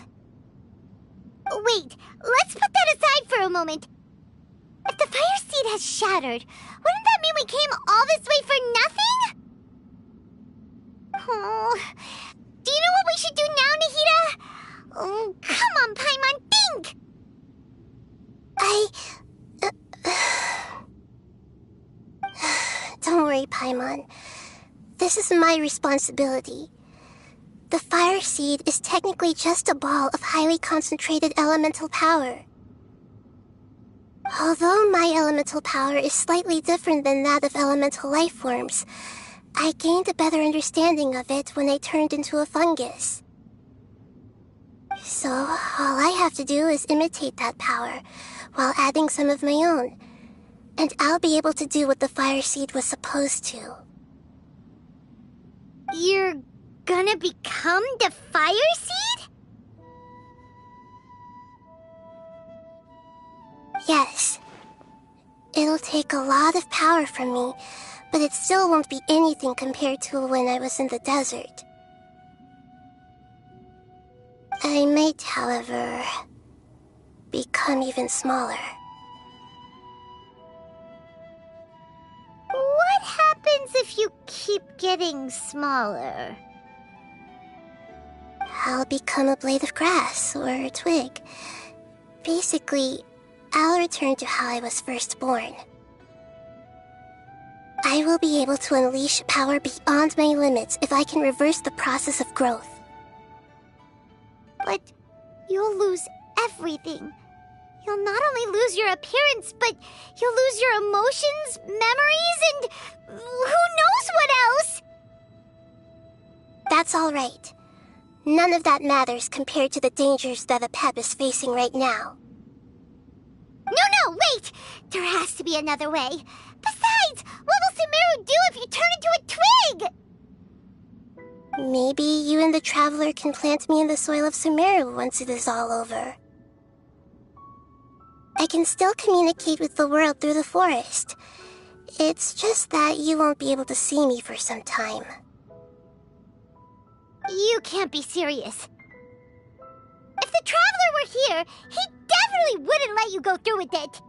Wait, let's put that aside for a moment. If the fire seed has shattered, wouldn't that mean we came all this way for nothing? Oh, do you know what we should do now, Nahida? Oh, come on, Paimon, think! Don't worry, Paimon. This is my responsibility. The fire seed is technically just a ball of highly concentrated elemental power. Although my elemental power is slightly different than that of elemental life forms, I gained a better understanding of it when I turned into a fungus. So, all I have to do is imitate that power, while adding some of my own. And I'll be able to do what the fire seed was supposed to. You're gonna become the fire seed? Yes. It'll take a lot of power from me, but it still won't be anything compared to when I was in the desert. I might, however, become even smaller. What happens if you keep getting smaller? I'll become a blade of grass or a twig. Basically, I'll return to how I was first born. I will be able to unleash power beyond my limits if I can reverse the process of growth. But you'll lose everything. You'll not only lose your appearance, but you'll lose your emotions, memories, and who knows what else? That's all right. None of that matters compared to the dangers that the Pep is facing right now. No, wait! There has to be another way. Besides, what will Sumeru do if you turn into a twig? Maybe you and the Traveler can plant me in the soil of Sumeru once it is all over. I can still communicate with the world through the forest. It's just that you won't be able to see me for some time. You can't be serious. If the Traveler were here, he definitely wouldn't let you go through with it.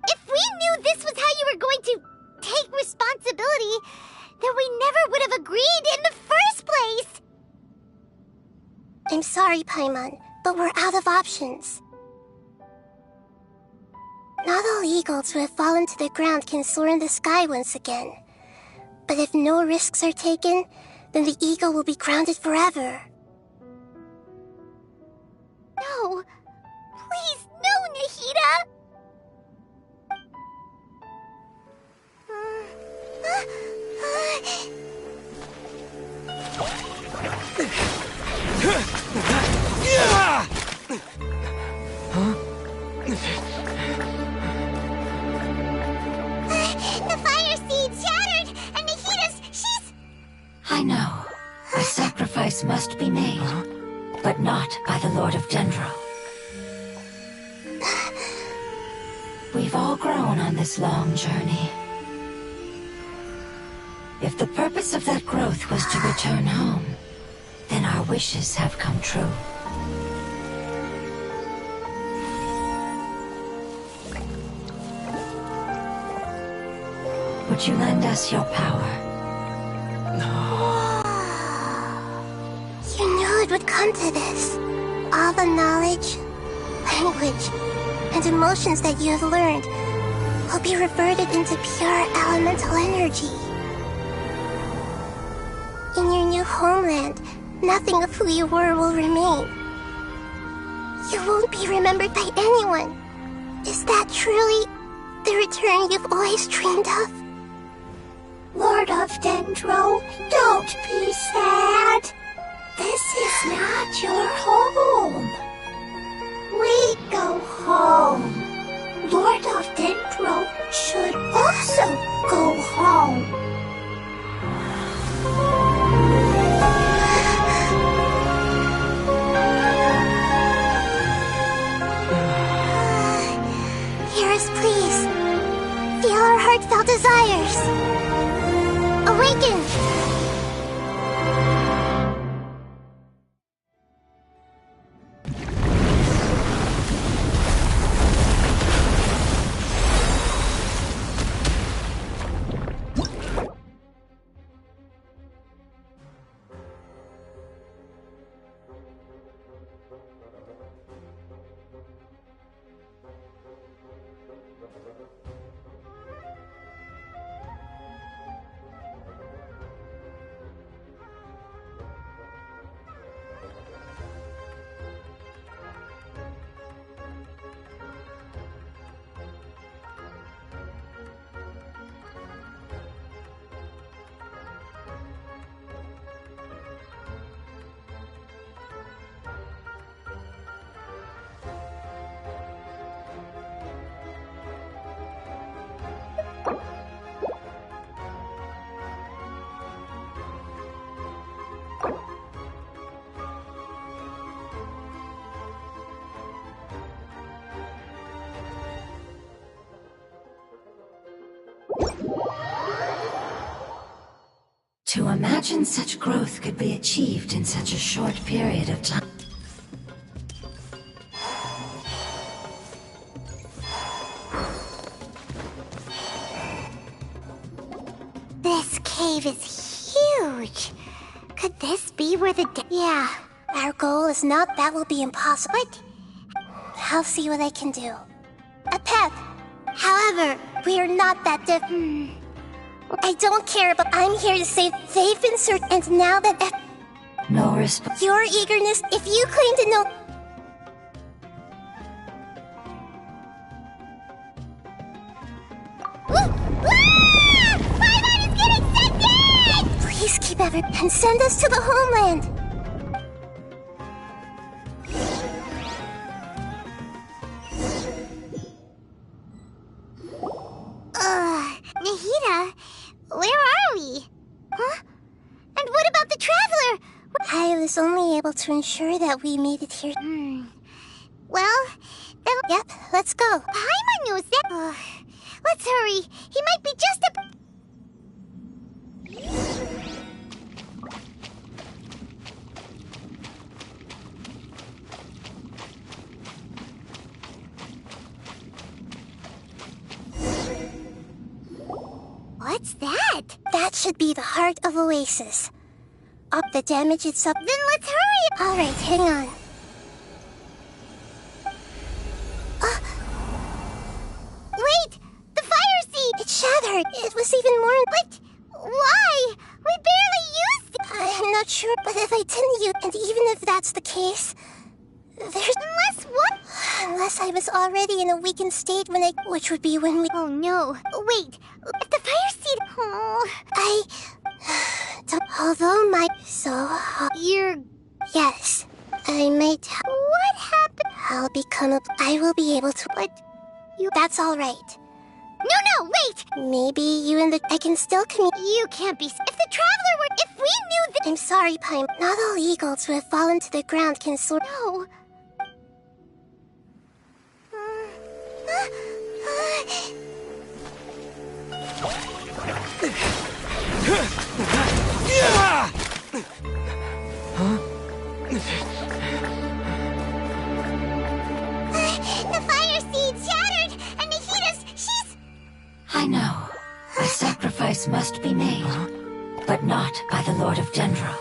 If we knew this was how you were going to take responsibility, then we never would have agreed in the first place. I'm sorry, Paimon, but we're out of options. Not all eagles who have fallen to the ground can soar in the sky once again. But if no risks are taken, then the eagle will be grounded forever. No. Please, no, Nahida! The fire seed shattered, and she's... I know. A sacrifice must be made, but not by the Lord of Dendro. We've all grown on this long journey. If the purpose of that growth was to return home, then our wishes have come true. Would you lend us your power? You knew it would come to this. All the knowledge, language, and emotions that you have learned will be reverted into pure elemental energy. In your new homeland, nothing of who you were will remain. You won't be remembered by anyone. Is that truly the return you've always dreamed of? Lord of Dendro, don't be sad. This is not your home. We go home. Lord of Dendro should also go home. Hear us, please. Feel our heartfelt desires. Awaken! To imagine such growth could be achieved in such a short period of time. cave is huge. Could this be where the Yeah, our goal is not that will be impossible. But I'll see what I can do. A pep. However, we are not that I don't care, but I'm here to say they've been searched, and now that No response. your eagerness, if you claim to know. Paimon is getting sent in! Please keep and send us to the homeland. Nahida, where are we? Huh? And what about the traveler? I was only able to ensure that we made it here. Well, then... Yep, let's go. Paimon knows that... let's hurry. He might be just a... What's that? That should be the heart of Oasis. Up the damage itself. Then let's hurry! Alright, hang on. Wait! The fire seed! It shattered! It was even more... But why? We barely used it! I'm not sure, but if I didn't use... And even if that's the case... There's... Unless what? Unless I was already in a weakened state when I... Which would be when we... Oh no. Wait. If the fire seed... Oh... I... Although my... So... You're... Yes. I might... What happened? I'll become a... I will be able to... But... You... That's alright. No, wait! Maybe you and the... I can still communicate. You can't be... If the traveler were... If we knew that... I'm sorry, Paim. Not all eagles who have fallen to the ground can soar... No. The fire seed shattered, and Nahida's... she's... I know. A sacrifice must be made, but not by the Lord of Dendro.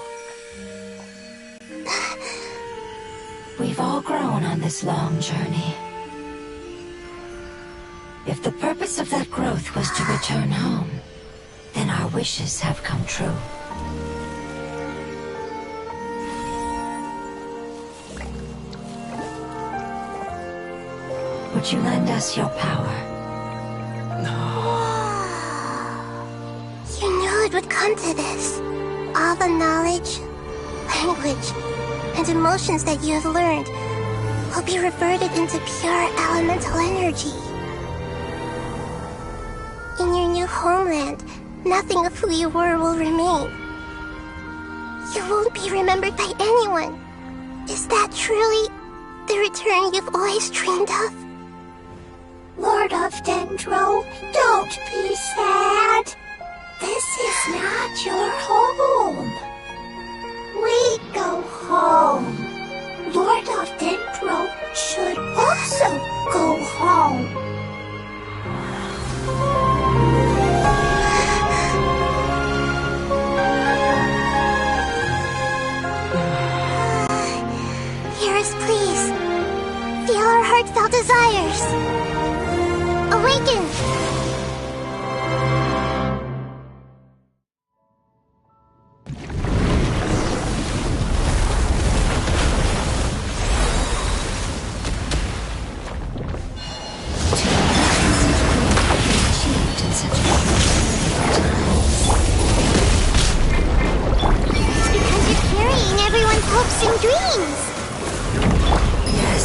We've all grown on this long journey. If the purpose of that growth was to return home, then our wishes have come true. Would you lend us your power? You knew it would come to this. All the knowledge, language, and emotions that you have learned will be reverted into pure elemental energy. In your new homeland, nothing of who you were will remain. You won't be remembered by anyone. Is that truly the return you've always dreamed of? Lord of Dendro, don't be sad. This is not your home. We go home. Lord of Dendro should also go home. Hear us, please. Feel our heartfelt desires. Awaken! It's because you're carrying everyone's hopes and dreams. Yes,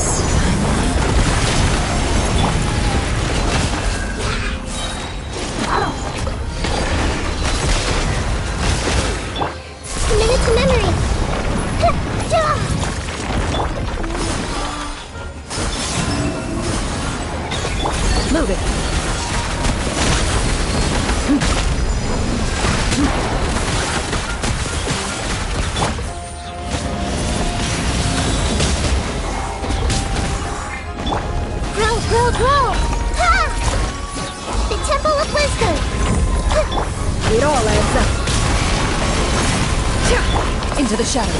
I know. Commit it to memory. Move it. Grow! Ha! The Temple of Wisdom! It all adds up. Into the shadows.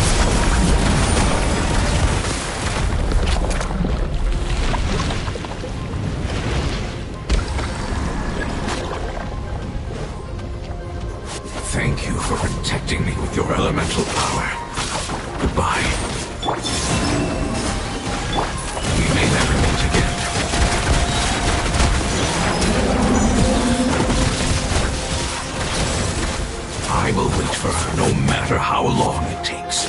Thank you for protecting me with your elemental power. Goodbye. We may never meet again. I will wait for her no matter how long it takes.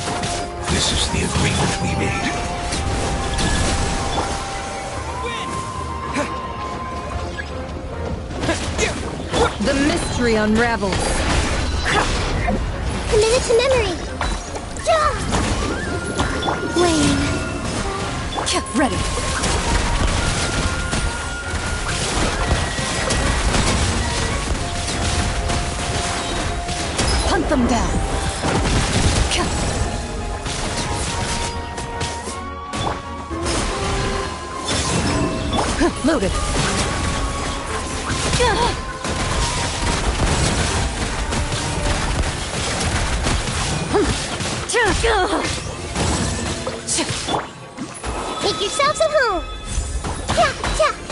This is the agreement we made. The mystery unravels. Committed to memory. Wayne. Ready. Hunt them down. Loaded. Make yourselves at home.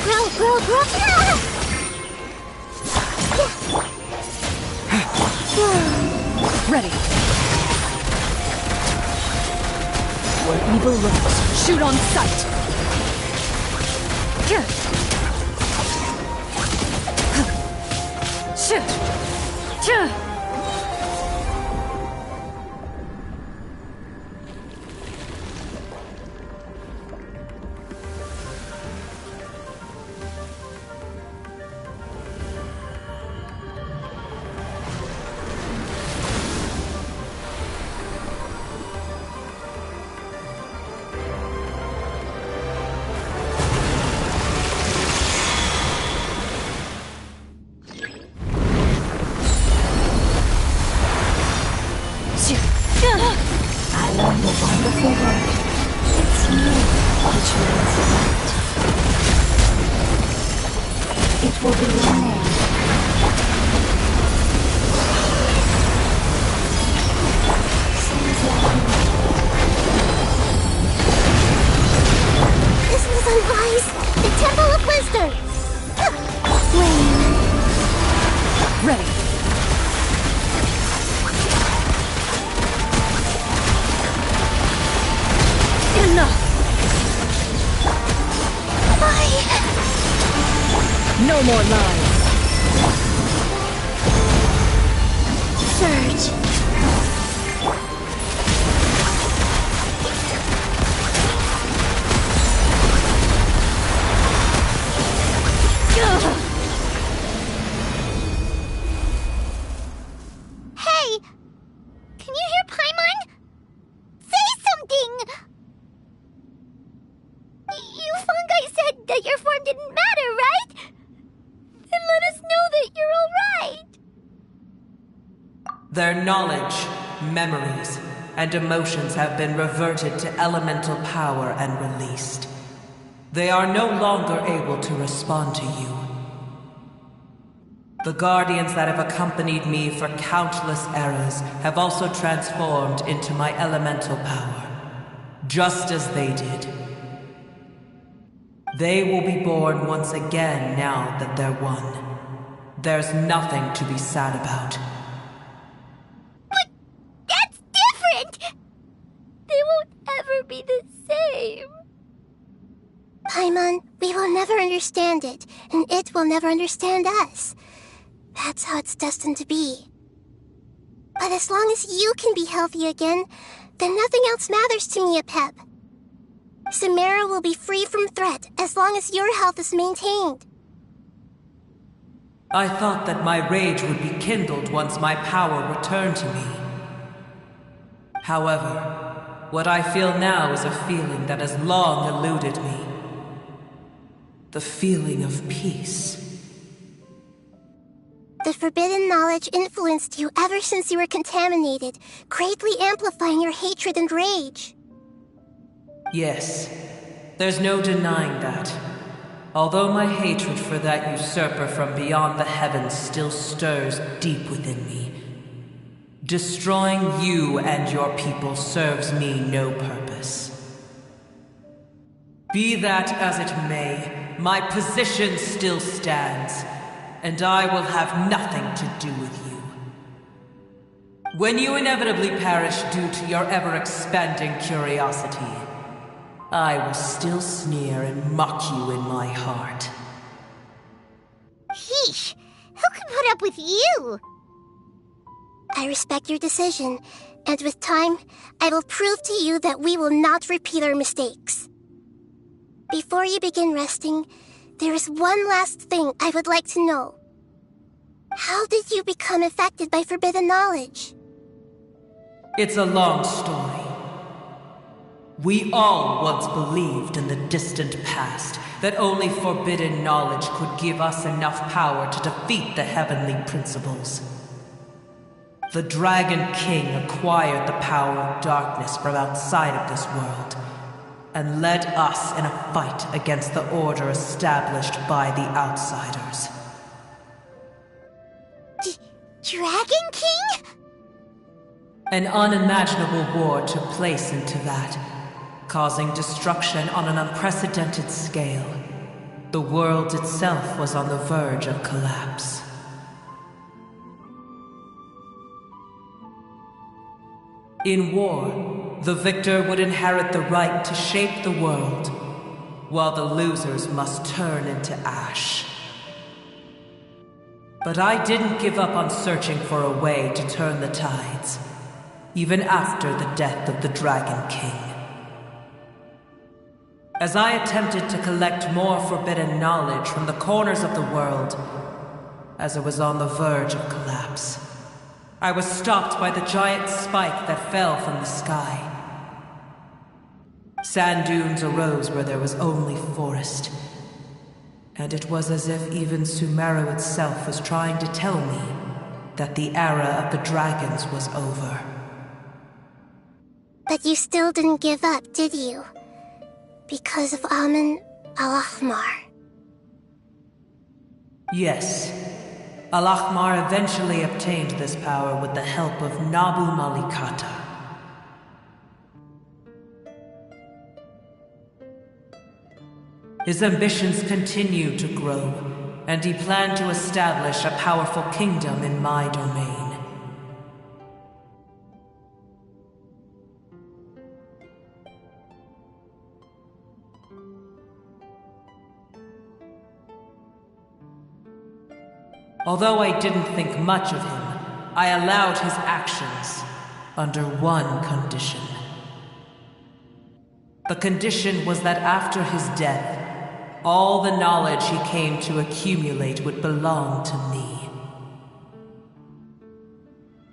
Grow, grow, grow. Ready. Where evil lurks, shoot on sight. I learned a wonderful word. It's you, which means light. It will be your name. Seems like This was unwise. The Temple of Wisdom. Wayne. Ready. Enough! No more lies. Surge. Hey! Can you hear Paimon? Say something! You fungi said that your form didn't matter, right? Then let us know that you're alright! Their knowledge, memories, and emotions have been reverted to elemental power and released. They are no longer able to respond to you. The guardians that have accompanied me for countless eras have also transformed into my elemental power, just as they did. They will be born once again now that they're one. There's nothing to be sad about. But that's different! They won't ever be the same. Paimon, we will never understand it, and it will never understand us. That's how it's destined to be. But as long as you can be healthy again, then nothing else matters to me, Apep. Sumeru will be free from threat as long as your health is maintained. I thought that my rage would be kindled once my power returned to me. However, what I feel now is a feeling that has long eluded me. The feeling of peace. The forbidden knowledge influenced you ever since you were contaminated, greatly amplifying your hatred and rage. Yes, there's no denying that. Although my hatred for that usurper from beyond the heavens still stirs deep within me. Destroying you and your people serves me no purpose. Be that as it may, my position still stands, and I will have nothing to do with you. When you inevitably perish due to your ever-expanding curiosity, I will still sneer and mock you in my heart. Heesh! Who can put up with you? I respect your decision, and with time, I will prove to you that we will not repeat our mistakes. Before you begin resting, there is one last thing I would like to know. How did you become affected by forbidden knowledge? It's a long story. We all once believed in the distant past that only forbidden knowledge could give us enough power to defeat the heavenly principles. The Dragon King acquired the power of darkness from outside of this world, and led us in a fight against the order established by the outsiders. Dragon King? An unimaginable war took place into that, causing destruction on an unprecedented scale. The world itself was on the verge of collapse. In war, the victor would inherit the right to shape the world, while the losers must turn into ash. But I didn't give up on searching for a way to turn the tides, even after the death of the Dragon King. As I attempted to collect more forbidden knowledge from the corners of the world, as it was on the verge of collapse, I was stopped by the giant spike that fell from the sky. Sand dunes arose where there was only forest, and it was as if even Sumeru itself was trying to tell me that the era of the dragons was over. But you still didn't give up, did you? Because of Amun Al-Ahmar. Yes. Al-Ahmar eventually obtained this power with the help of Nabu Malikata. His ambitions continued to grow, and he planned to establish a powerful kingdom in my domain. Although I didn't think much of him, I allowed his actions under one condition. The condition was that after his death, all the knowledge he came to accumulate would belong to me.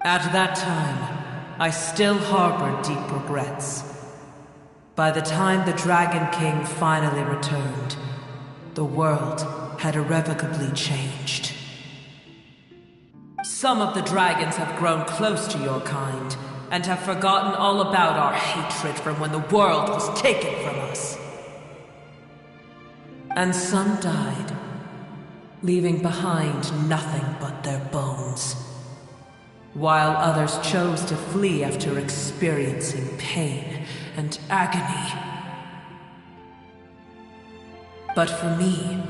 At that time, I still harbored deep regrets. By the time the Dragon King finally returned, the world had irrevocably changed. Some of the dragons have grown close to your kind, and have forgotten all about our hatred from when the world was taken from us. And some died, leaving behind nothing but their bones, while others chose to flee after experiencing pain and agony. But for me,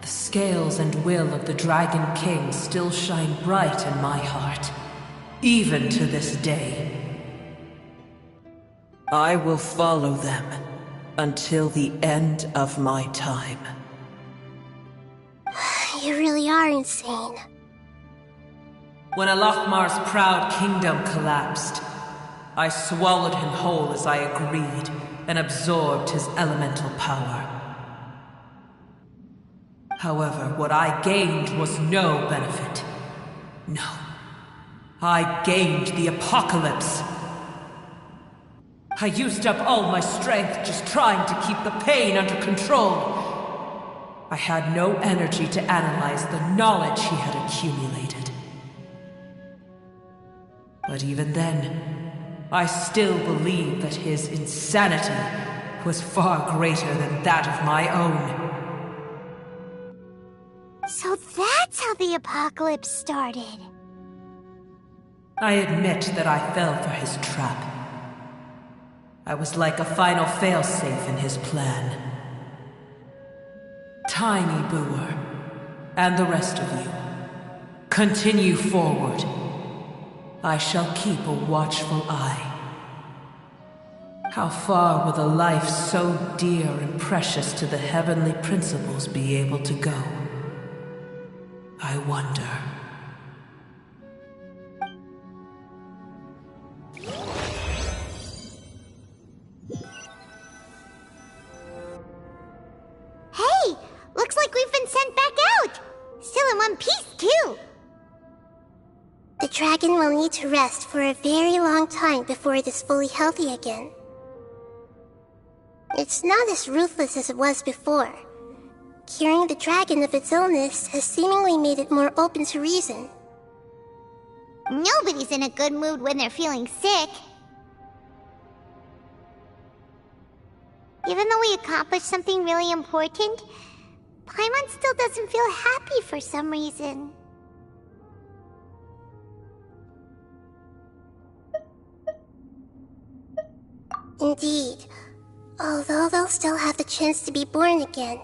the scales and will of the Dragon King still shine bright in my heart, even to this day. I will follow them until the end of my time. You really are insane. When Al-Ahmar's proud kingdom collapsed, I swallowed him whole as I agreed and absorbed his elemental power. However, what I gained was no benefit. No. I gained the apocalypse. I used up all my strength just trying to keep the pain under control. I had no energy to analyze the knowledge he had accumulated. But even then, I still believed that his insanity was far greater than that of my own. So that's how the apocalypse started. I admit that I fell for his trap. I was like a final failsafe in his plan. Tiny Booer, and the rest of you, continue forward. I shall keep a watchful eye. How far will a life so dear and precious to the heavenly principles be able to go? I wonder. Hey! Looks like we've been sent back out! Still in one piece, too! The dragon will need to rest for a very long time before it is fully healthy again. It's not as ruthless as it was before. Curing the dragon of its illness has seemingly made it more open to reason. Nobody's in a good mood when they're feeling sick. Even though we accomplished something really important, Paimon still doesn't feel happy for some reason. Indeed. Although they'll still have the chance to be born again,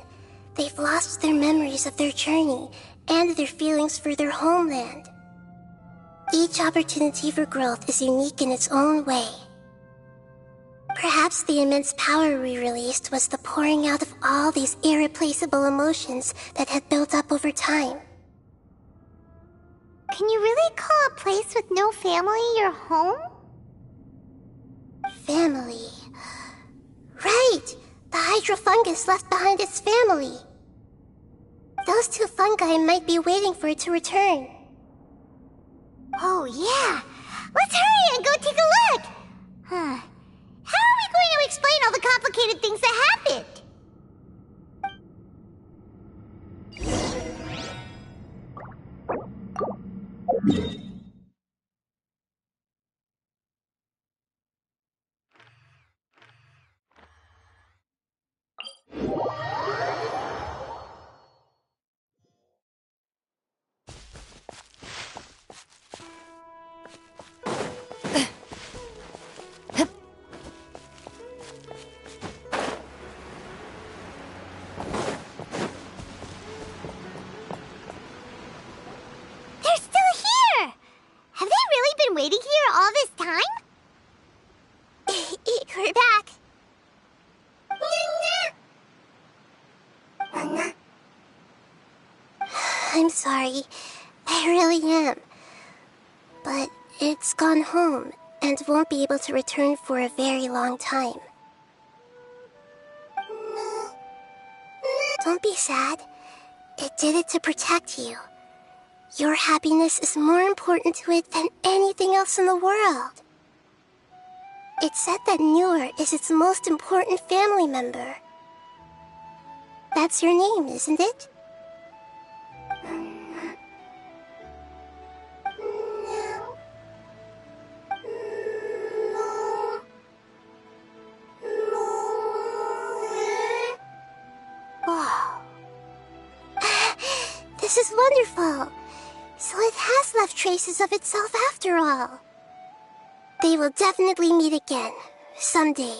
they've lost their memories of their journey and their feelings for their homeland. Each opportunity for growth is unique in its own way. Perhaps the immense power we released was the pouring out of all these irreplaceable emotions that had built up over time. Can you really call a place with no family your home? Family. Right! The Hydra fungus left behind its family. Those two fungi might be waiting for it to return. Oh yeah! Let's hurry and go take a look! Huh. How are we going to explain all the complicated things that happened? Waiting here all this time? We're back. I'm sorry. I really am. But it's gone home and won't be able to return for a very long time. Don't be sad. It did it to protect you. Your happiness is more important to it than anything else in the world. It said that Newer is its most important family member. That's your name, isn't it? Wow. This is wonderful. So it has left traces of itself after all. They will definitely meet again, someday.